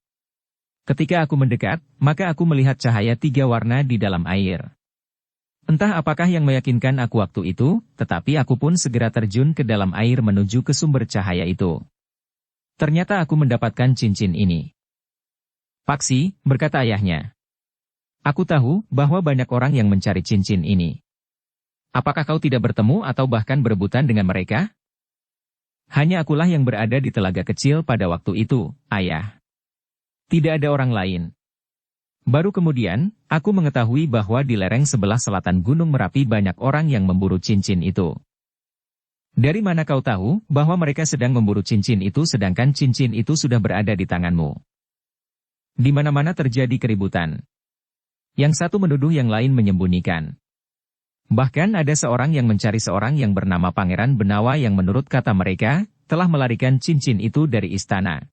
Ketika aku mendekat, maka aku melihat cahaya 3 warna di dalam air. Entah apakah yang meyakinkan aku waktu itu, tetapi aku pun segera terjun ke dalam air menuju ke sumber cahaya itu. Ternyata aku mendapatkan cincin ini. Paksi, berkata ayahnya. Aku tahu bahwa banyak orang yang mencari cincin ini. Apakah kau tidak bertemu atau bahkan berebutan dengan mereka? Hanya akulah yang berada di telaga kecil pada waktu itu, ayah. Tidak ada orang lain. Baru kemudian, aku mengetahui bahwa di lereng sebelah selatan Gunung Merapi banyak orang yang memburu cincin itu. Dari mana kau tahu bahwa mereka sedang memburu cincin itu sedangkan cincin itu sudah berada di tanganmu? Di mana-mana terjadi keributan. Yang satu menuduh yang lain menyembunyikan. Bahkan ada seorang yang mencari seorang yang bernama Pangeran Benawa yang menurut kata mereka, telah melarikan cincin itu dari istana.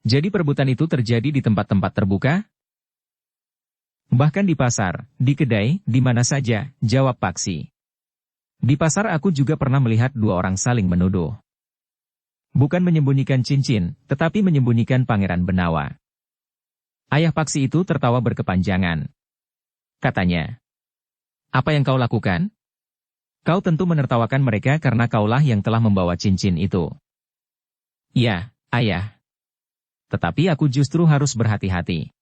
Jadi perebutan itu terjadi di tempat-tempat terbuka? Bahkan di pasar, di kedai, di mana saja, jawab Paksi. Di pasar aku juga pernah melihat 2 orang saling menuduh. Bukan menyembunyikan cincin, tetapi menyembunyikan Pangeran Benawa. Ayah Paksi itu tertawa berkepanjangan. Katanya, apa yang kau lakukan? Kau tentu menertawakan mereka karena kaulah yang telah membawa cincin itu. Ya, ayah. Tetapi aku justru harus berhati-hati.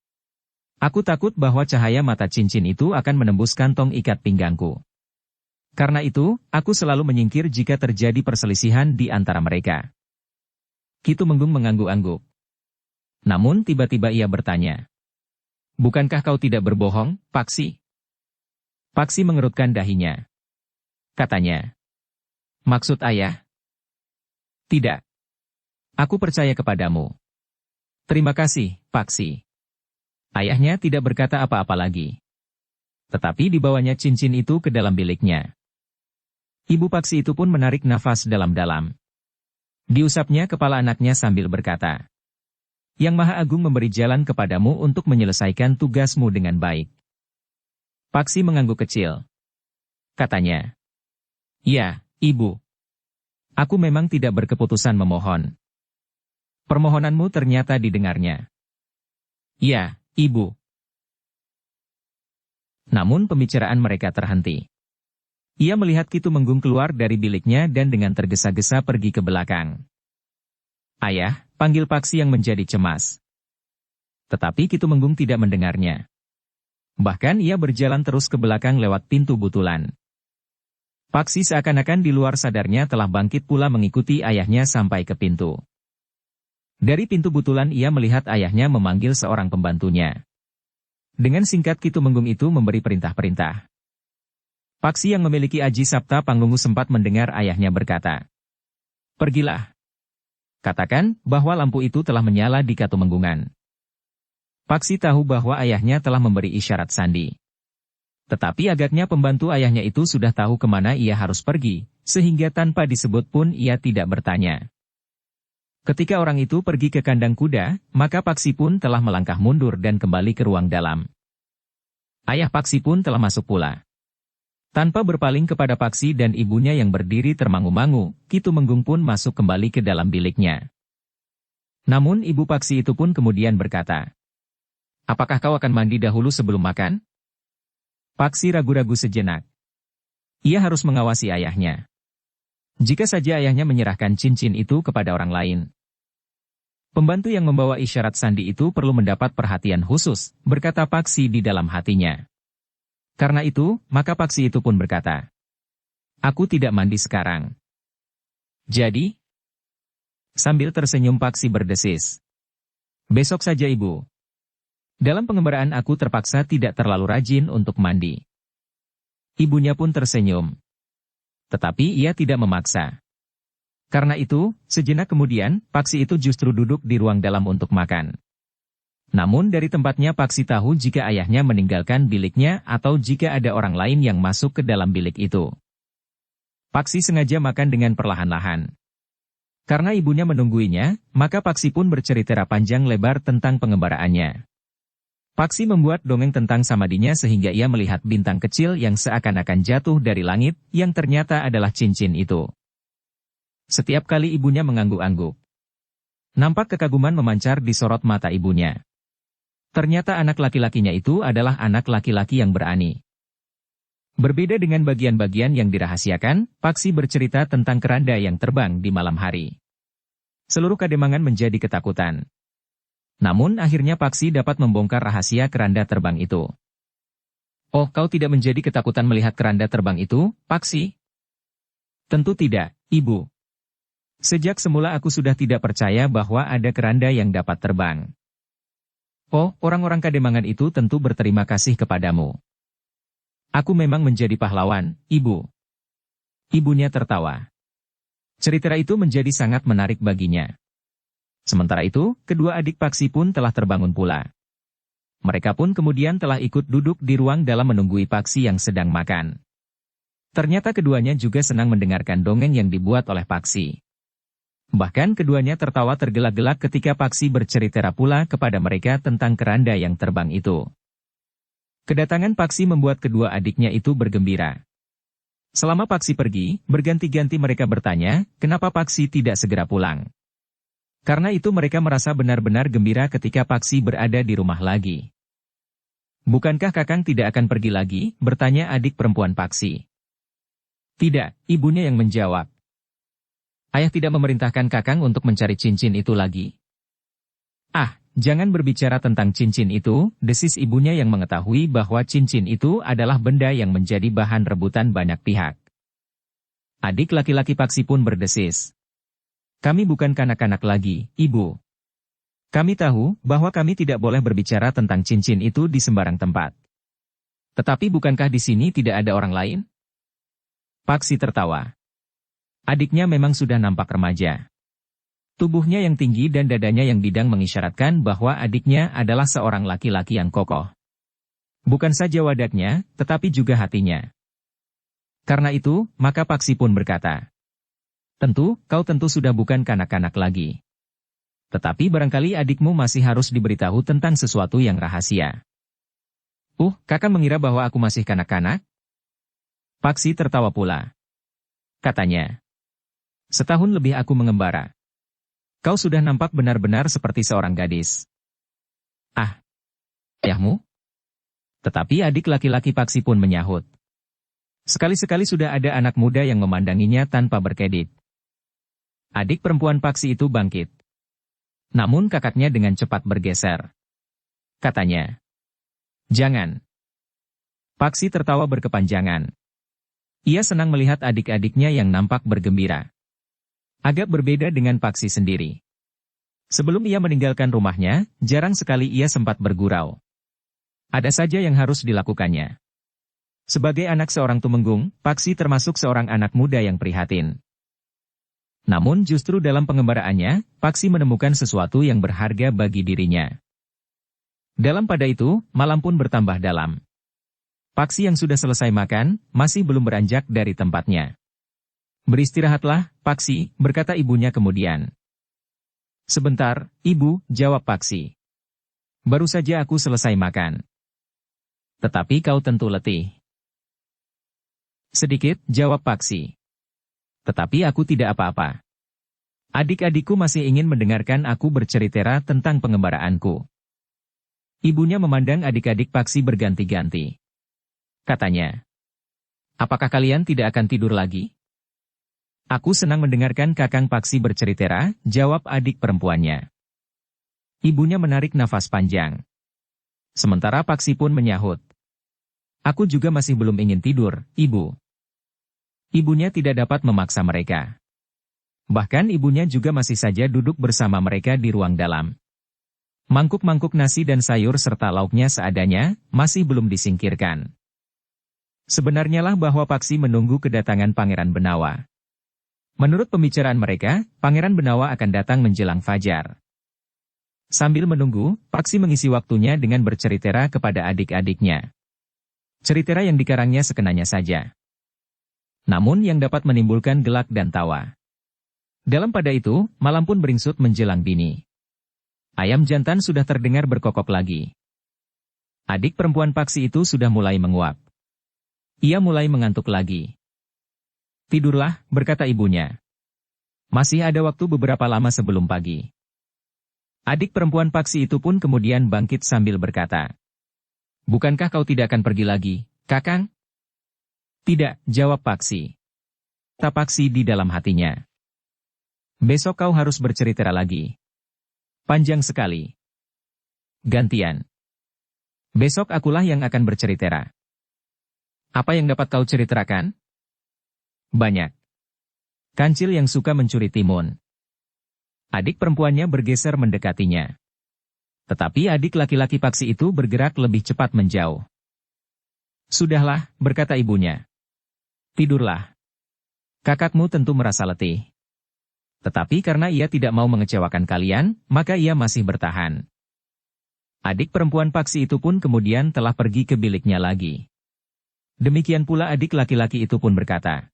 Aku takut bahwa cahaya mata cincin itu akan menembus kantong ikat pinggangku. Karena itu, aku selalu menyingkir jika terjadi perselisihan di antara mereka. Ki Tumenggung mengangguk-angguk. Namun tiba-tiba ia bertanya. Bukankah kau tidak berbohong, Paksi? Paksi mengerutkan dahinya. Katanya. Maksud ayah? Tidak. Aku percaya kepadamu. Terima kasih, Paksi. Ayahnya tidak berkata apa-apa lagi. Tetapi dibawanya cincin itu ke dalam biliknya. Ibu Paksi itu pun menarik nafas dalam-dalam. Diusapnya kepala anaknya sambil berkata. Yang Maha Agung memberi jalan kepadamu untuk menyelesaikan tugasmu dengan baik. Paksi mengangguk kecil. Katanya. Ya, Ibu. Aku memang tidak berkeputusan memohon. Permohonanmu ternyata didengarnya. Ya, Ibu. Namun pembicaraan mereka terhenti. Ia melihat Ki Tumenggung keluar dari biliknya dan dengan tergesa-gesa pergi ke belakang. "Ayah," panggil Paksi yang menjadi cemas. Tetapi Ki Tumenggung tidak mendengarnya. Bahkan ia berjalan terus ke belakang lewat pintu butulan. Paksi seakan-akan di luar sadarnya telah bangkit pula mengikuti ayahnya sampai ke pintu. Dari pintu butulan ia melihat ayahnya memanggil seorang pembantunya. Dengan singkat Ki Tumenggung itu memberi perintah-perintah. Paksi yang memiliki aji sabta panggungu sempat mendengar ayahnya berkata, "Pergilah. Katakan bahwa lampu itu telah menyala di Katumenggungan." Paksi tahu bahwa ayahnya telah memberi isyarat sandi. Tetapi agaknya pembantu ayahnya itu sudah tahu kemana ia harus pergi, sehingga tanpa disebut pun ia tidak bertanya. Ketika orang itu pergi ke kandang kuda, maka Paksi pun telah melangkah mundur dan kembali ke ruang dalam. Ayah Paksi pun telah masuk pula. Tanpa berpaling kepada Paksi dan ibunya yang berdiri termangu-mangu, Ki Tumenggung pun masuk kembali ke dalam biliknya. Namun ibu Paksi itu pun kemudian berkata, "Apakah kau akan mandi dahulu sebelum makan?" Paksi ragu-ragu sejenak. Ia harus mengawasi ayahnya. Jika saja ayahnya menyerahkan cincin itu kepada orang lain. Pembantu yang membawa isyarat sandi itu perlu mendapat perhatian khusus, berkata Paksi di dalam hatinya. Karena itu, maka Paksi itu pun berkata, "Aku tidak mandi sekarang." "Jadi?" Sambil tersenyum Paksi berdesis. "Besok saja ibu. Dalam pengembaraan aku terpaksa tidak terlalu rajin untuk mandi." Ibunya pun tersenyum. Tetapi ia tidak memaksa. Karena itu, sejenak kemudian, Paksi itu justru duduk di ruang dalam untuk makan. Namun dari tempatnya Paksi tahu jika ayahnya meninggalkan biliknya atau jika ada orang lain yang masuk ke dalam bilik itu. Paksi sengaja makan dengan perlahan-lahan. Karena ibunya menungguinya, maka Paksi pun bercerita panjang lebar tentang pengembaraannya. Paksi membuat dongeng tentang samadinya sehingga ia melihat bintang kecil yang seakan-akan jatuh dari langit, yang ternyata adalah cincin itu. Setiap kali ibunya mengangguk-angguk, nampak kekaguman memancar di sorot mata ibunya. Ternyata anak laki-lakinya itu adalah anak laki-laki yang berani. Berbeda dengan bagian-bagian yang dirahasiakan, Paksi bercerita tentang keranda yang terbang di malam hari. Seluruh Kademangan menjadi ketakutan. Namun akhirnya Paksi dapat membongkar rahasia keranda terbang itu. "Oh, kau tidak menjadi ketakutan melihat keranda terbang itu, Paksi?" "Tentu tidak, Ibu. Sejak semula aku sudah tidak percaya bahwa ada keranda yang dapat terbang." "Oh, orang-orang Kademangan itu tentu berterima kasih kepadamu." "Aku memang menjadi pahlawan, Ibu." Ibunya tertawa. Cerita itu menjadi sangat menarik baginya. Sementara itu, kedua adik Paksi pun telah terbangun pula. Mereka pun kemudian telah ikut duduk di ruang dalam menunggui Paksi yang sedang makan. Ternyata keduanya juga senang mendengarkan dongeng yang dibuat oleh Paksi. Bahkan keduanya tertawa tergelak-gelak ketika Paksi bercerita pula kepada mereka tentang keranda yang terbang itu. Kedatangan Paksi membuat kedua adiknya itu bergembira. Selama Paksi pergi, berganti-ganti mereka bertanya, kenapa Paksi tidak segera pulang. Karena itu mereka merasa benar-benar gembira ketika Paksi berada di rumah lagi. "Bukankah Kakang tidak akan pergi lagi?" bertanya adik perempuan Paksi. "Tidak," ibunya yang menjawab. "Ayah tidak memerintahkan Kakang untuk mencari cincin itu lagi." "Ah, jangan berbicara tentang cincin itu," desis ibunya yang mengetahui bahwa cincin itu adalah benda yang menjadi bahan rebutan banyak pihak. Adik laki-laki Paksi pun berdesis. "Kami bukan kanak-kanak lagi, Ibu. Kami tahu bahwa kami tidak boleh berbicara tentang cincin itu di sembarang tempat. Tetapi bukankah di sini tidak ada orang lain?" Paksi tertawa. Adiknya memang sudah nampak remaja. Tubuhnya yang tinggi dan dadanya yang bidang mengisyaratkan bahwa adiknya adalah seorang laki-laki yang kokoh. Bukan saja wadaknya, tetapi juga hatinya. Karena itu, maka Paksi pun berkata, kau tentu sudah bukan kanak-kanak lagi. Tetapi barangkali adikmu masih harus diberitahu tentang sesuatu yang rahasia." Kakang mengira bahwa aku masih kanak-kanak?" Paksi tertawa pula. Katanya, "Setahun lebih aku mengembara. Kau sudah nampak benar-benar seperti seorang gadis." "Ah, ayahmu?" Tetapi adik laki-laki Paksi pun menyahut. Sekali-sekali sudah ada anak muda yang memandanginya tanpa berkedip. Adik perempuan Paksi itu bangkit. Namun kakaknya dengan cepat bergeser. Katanya, "Jangan." Paksi tertawa berkepanjangan. Ia senang melihat adik-adiknya yang nampak bergembira. Agak berbeda dengan Paksi sendiri. Sebelum ia meninggalkan rumahnya, jarang sekali ia sempat bergurau. Ada saja yang harus dilakukannya. Sebagai anak seorang tumenggung, Paksi termasuk seorang anak muda yang prihatin. Namun justru dalam pengembaraannya, Paksi menemukan sesuatu yang berharga bagi dirinya. Dalam pada itu, malam pun bertambah dalam. Paksi yang sudah selesai makan, masih belum beranjak dari tempatnya. "Beristirahatlah, Paksi," berkata ibunya kemudian. "Sebentar, Ibu," jawab Paksi. "Baru saja aku selesai makan." "Tetapi kau tentu letih." "Sedikit," jawab Paksi. "Tetapi aku tidak apa-apa. Adik-adikku masih ingin mendengarkan aku bercerita tentang pengembaraanku." Ibunya memandang adik-adik Paksi berganti-ganti. Katanya, "Apakah kalian tidak akan tidur lagi?" "Aku senang mendengarkan Kakang Paksi bercerita," jawab adik perempuannya. Ibunya menarik nafas panjang. Sementara Paksi pun menyahut, "Aku juga masih belum ingin tidur, Ibu." Ibunya tidak dapat memaksa mereka. Bahkan ibunya juga masih saja duduk bersama mereka di ruang dalam. Mangkuk-mangkuk nasi dan sayur serta lauknya seadanya, masih belum disingkirkan. Sebenarnya lah bahwa Paksi menunggu kedatangan Pangeran Benawa. Menurut pembicaraan mereka, Pangeran Benawa akan datang menjelang fajar. Sambil menunggu, Paksi mengisi waktunya dengan bercerita kepada adik-adiknya. Cerita yang dikarangnya sekenanya saja. Namun yang dapat menimbulkan gelak dan tawa. Dalam pada itu, malam pun beringsut menjelang dini. Ayam jantan sudah terdengar berkokok lagi. Adik perempuan Paksi itu sudah mulai menguap. Ia mulai mengantuk lagi. "Tidurlah," berkata ibunya. "Masih ada waktu beberapa lama sebelum pagi." Adik perempuan Paksi itu pun kemudian bangkit sambil berkata, "Bukankah kau tidak akan pergi lagi, Kakang?" "Tidak," jawab Paksi. Tak Paksi di dalam hatinya. "Besok kau harus bercerita lagi. Panjang sekali." "Gantian. Besok akulah yang akan bercerita." "Apa yang dapat kau ceritakan?" "Banyak. Kancil yang suka mencuri timun." Adik perempuannya bergeser mendekatinya. Tetapi adik laki-laki Paksi itu bergerak lebih cepat menjauh. "Sudahlah," berkata ibunya. "Tidurlah. Kakakmu tentu merasa letih. Tetapi karena ia tidak mau mengecewakan kalian, maka ia masih bertahan." Adik perempuan Paksi itu pun kemudian telah pergi ke biliknya lagi. Demikian pula adik laki-laki itu pun berkata,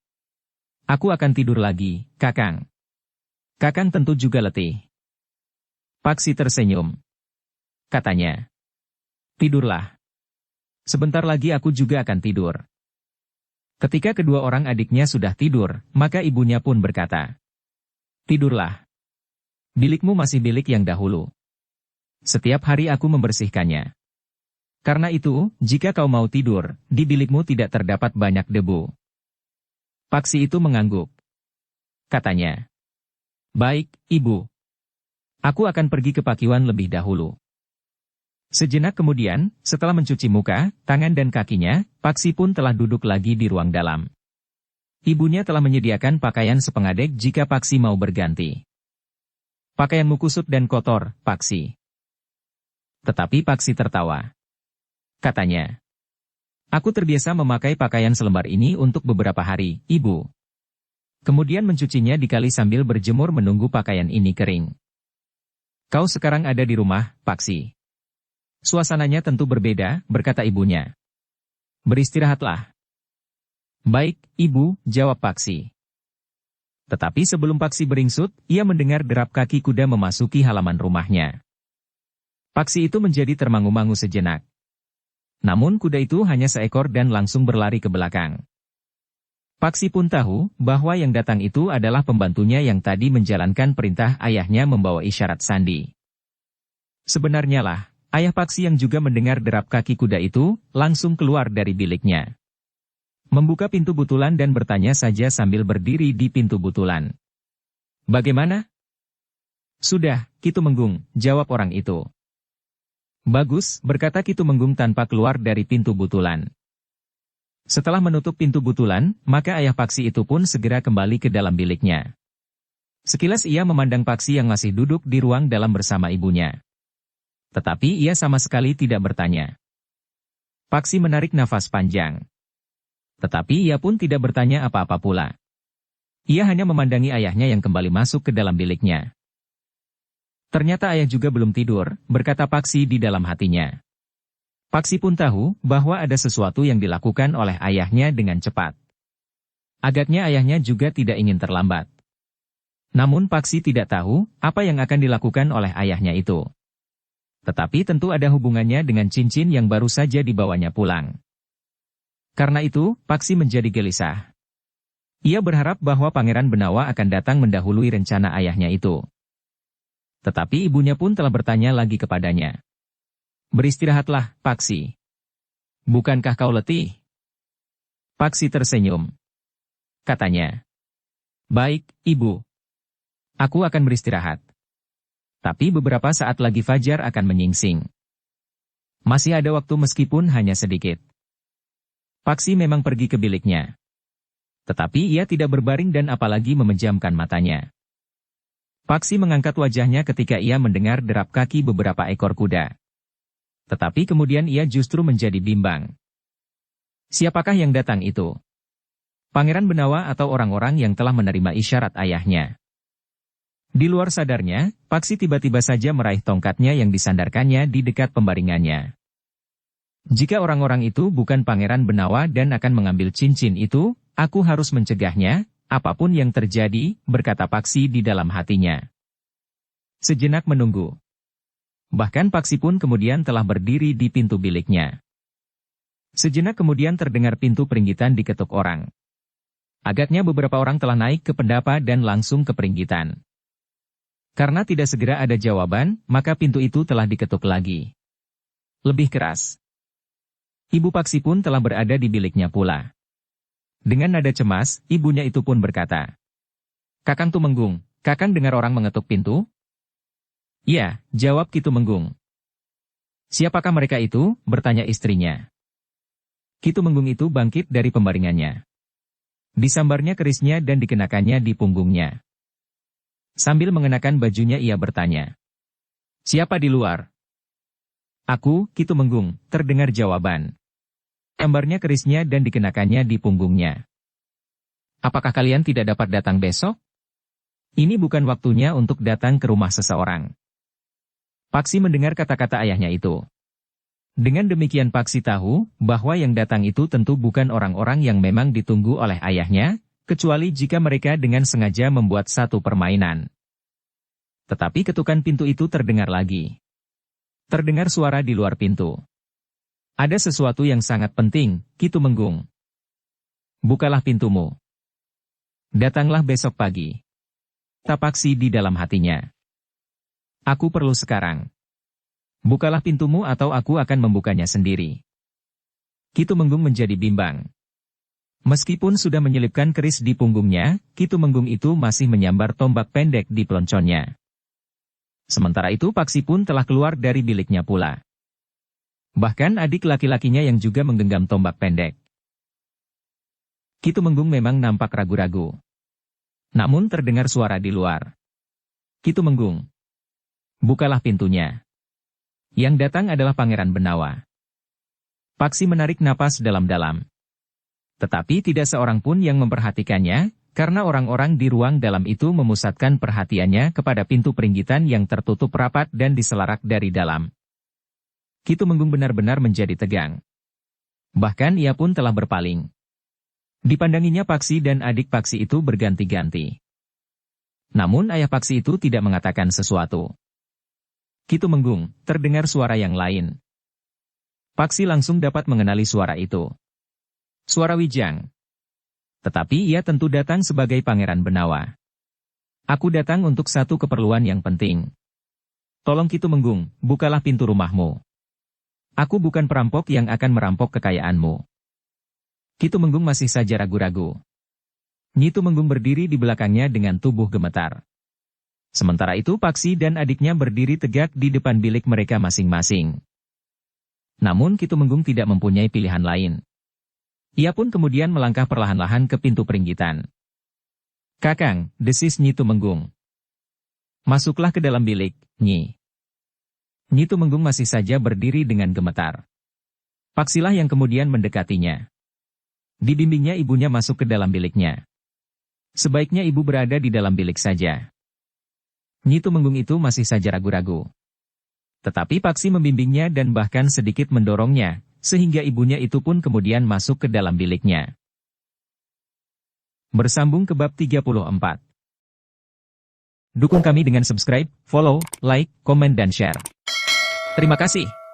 "Aku akan tidur lagi, Kakang. Kakang tentu juga letih." Paksi tersenyum. Katanya, "Tidurlah. Sebentar lagi aku juga akan tidur." Ketika kedua orang adiknya sudah tidur, maka ibunya pun berkata, "Tidurlah. Bilikmu masih bilik yang dahulu. Setiap hari aku membersihkannya. Karena itu, jika kau mau tidur, di bilikmu tidak terdapat banyak debu." Paksi itu mengangguk. Katanya, "Baik, Ibu. Aku akan pergi ke Pakiwan lebih dahulu." Sejenak kemudian, setelah mencuci muka, tangan dan kakinya, Paksi pun telah duduk lagi di ruang dalam. Ibunya telah menyediakan pakaian sepengadek jika Paksi mau berganti. "Pakaianmu kusut dan kotor, Paksi." Tetapi Paksi tertawa. Katanya, "Aku terbiasa memakai pakaian selembar ini untuk beberapa hari, Ibu." Kemudian mencucinya di kali sambil berjemur menunggu pakaian ini kering. "Kau sekarang ada di rumah, Paksi. Suasananya tentu berbeda," berkata ibunya. "Beristirahatlah." "Baik, Ibu," jawab Paksi. Tetapi sebelum Paksi beringsut, ia mendengar derap kaki kuda memasuki halaman rumahnya. Paksi itu menjadi termangu-mangu sejenak. Namun kuda itu hanya seekor dan langsung berlari ke belakang. Paksi pun tahu bahwa yang datang itu adalah pembantunya yang tadi menjalankan perintah ayahnya membawa isyarat sandi. Sebenarnya lah, Ayah Paksi yang juga mendengar derap kaki kuda itu, langsung keluar dari biliknya. Membuka pintu butulan dan bertanya saja sambil berdiri di pintu butulan. Bagaimana? Sudah, Ki Tumenggung, jawab orang itu. Bagus, berkata Ki Tumenggung tanpa keluar dari pintu butulan. Setelah menutup pintu butulan, maka ayah Paksi itu pun segera kembali ke dalam biliknya. Sekilas ia memandang Paksi yang masih duduk di ruang dalam bersama ibunya. Tetapi ia sama sekali tidak bertanya. Paksi menarik nafas panjang. Tetapi ia pun tidak bertanya apa-apa pula. Ia hanya memandangi ayahnya yang kembali masuk ke dalam biliknya. Ternyata ayah juga belum tidur, berkata Paksi di dalam hatinya. Paksi pun tahu bahwa ada sesuatu yang dilakukan oleh ayahnya dengan cepat. Agaknya ayahnya juga tidak ingin terlambat. Namun Paksi tidak tahu apa yang akan dilakukan oleh ayahnya itu. Tetapi tentu ada hubungannya dengan cincin yang baru saja dibawanya pulang. Karena itu, Paksi menjadi gelisah. Ia berharap bahwa Pangeran Benawa akan datang mendahului rencana ayahnya itu. Tetapi ibunya pun telah bertanya lagi kepadanya. Beristirahatlah, Paksi. Bukankah kau letih? Paksi tersenyum. Katanya. Baik, Ibu. Aku akan beristirahat. Tapi beberapa saat lagi fajar akan menyingsing. Masih ada waktu meskipun hanya sedikit. Paksi memang pergi ke biliknya. Tetapi ia tidak berbaring dan apalagi memejamkan matanya. Paksi mengangkat wajahnya ketika ia mendengar derap kaki beberapa ekor kuda. Tetapi kemudian ia justru menjadi bimbang. Siapakah yang datang itu? Pangeran Benawa atau orang-orang yang telah menerima isyarat ayahnya? Di luar sadarnya, Paksi tiba-tiba saja meraih tongkatnya yang disandarkannya di dekat pembaringannya. Jika orang-orang itu bukan Pangeran Benawa dan akan mengambil cincin itu, aku harus mencegahnya, apapun yang terjadi, berkata Paksi di dalam hatinya. Sejenak menunggu. Bahkan Paksi pun kemudian telah berdiri di pintu biliknya. Sejenak kemudian terdengar pintu peringgitan diketuk orang. Agaknya beberapa orang telah naik ke pendapa dan langsung ke peringgitan. Karena tidak segera ada jawaban, maka pintu itu telah diketuk lagi. Lebih keras. Ibu Paksi pun telah berada di biliknya pula. Dengan nada cemas, ibunya itu pun berkata, Kakang Tumenggung, Kakang dengar orang mengetuk pintu? Ya, jawab Ki Tumenggung. Siapakah mereka itu? Bertanya istrinya. Ki Tumenggung itu bangkit dari pembaringannya. Disambarnya kerisnya dan dikenakannya di punggungnya. Sambil mengenakan bajunya ia bertanya. Siapa di luar? Aku, Ki Tumenggung, terdengar jawaban. Sambarnya kerisnya dan dikenakannya di punggungnya. Apakah kalian tidak dapat datang besok? Ini bukan waktunya untuk datang ke rumah seseorang. Paksi mendengar kata-kata ayahnya itu. Dengan demikian Paksi tahu bahwa yang datang itu tentu bukan orang-orang yang memang ditunggu oleh ayahnya, kecuali jika mereka dengan sengaja membuat satu permainan. Tetapi ketukan pintu itu terdengar lagi. Terdengar suara di luar pintu. Ada sesuatu yang sangat penting, Ki Tumenggung. Bukalah pintumu. Datanglah besok pagi. Paksi di dalam hatinya. Aku perlu sekarang. Bukalah pintumu atau aku akan membukanya sendiri. Ki Tumenggung menjadi bimbang. Meskipun sudah menyelipkan keris di punggungnya, Ki Tumenggung itu masih menyambar tombak pendek di pelonconnya. Sementara itu Paksi pun telah keluar dari biliknya pula. Bahkan adik laki-lakinya yang juga menggenggam tombak pendek. Ki Tumenggung memang nampak ragu-ragu. Namun terdengar suara di luar. Ki Tumenggung. Bukalah pintunya. Yang datang adalah Pangeran Benawa. Paksi menarik napas dalam-dalam. Tetapi tidak seorang pun yang memperhatikannya, karena orang-orang di ruang dalam itu memusatkan perhatiannya kepada pintu peringgitan yang tertutup rapat dan diselarak dari dalam. Ki Tumenggung benar-benar menjadi tegang. Bahkan ia pun telah berpaling. Dipandanginya Paksi dan adik Paksi itu berganti-ganti. Namun ayah Paksi itu tidak mengatakan sesuatu. Ki Tumenggung, terdengar suara yang lain. Paksi langsung dapat mengenali suara itu. Suara Wijang. Tetapi ia tentu datang sebagai Pangeran Benawa. Aku datang untuk satu keperluan yang penting. Tolong Ki Tumenggung, bukalah pintu rumahmu. Aku bukan perampok yang akan merampok kekayaanmu. Ki Tumenggung masih saja ragu-ragu. Nyi Tumenggung berdiri di belakangnya dengan tubuh gemetar. Sementara itu Paksi dan adiknya berdiri tegak di depan bilik mereka masing-masing. Namun Ki Tumenggung tidak mempunyai pilihan lain. Ia pun kemudian melangkah perlahan-lahan ke pintu peringgitan. "Kakang," desis Nyi Tumenggung. "Masuklah ke dalam bilik, Nyi." Nyi Tumenggung masih saja berdiri dengan gemetar. Paksilah yang kemudian mendekatinya. Dibimbingnya ibunya masuk ke dalam biliknya. Sebaiknya ibu berada di dalam bilik saja. Nyi Tumenggung itu masih saja ragu-ragu. Tetapi Paksi membimbingnya dan bahkan sedikit mendorongnya, sehingga ibunya itu pun kemudian masuk ke dalam biliknya. Bersambung ke bab 34. Dukung kami dengan subscribe, follow, like, komen dan share. Terima kasih.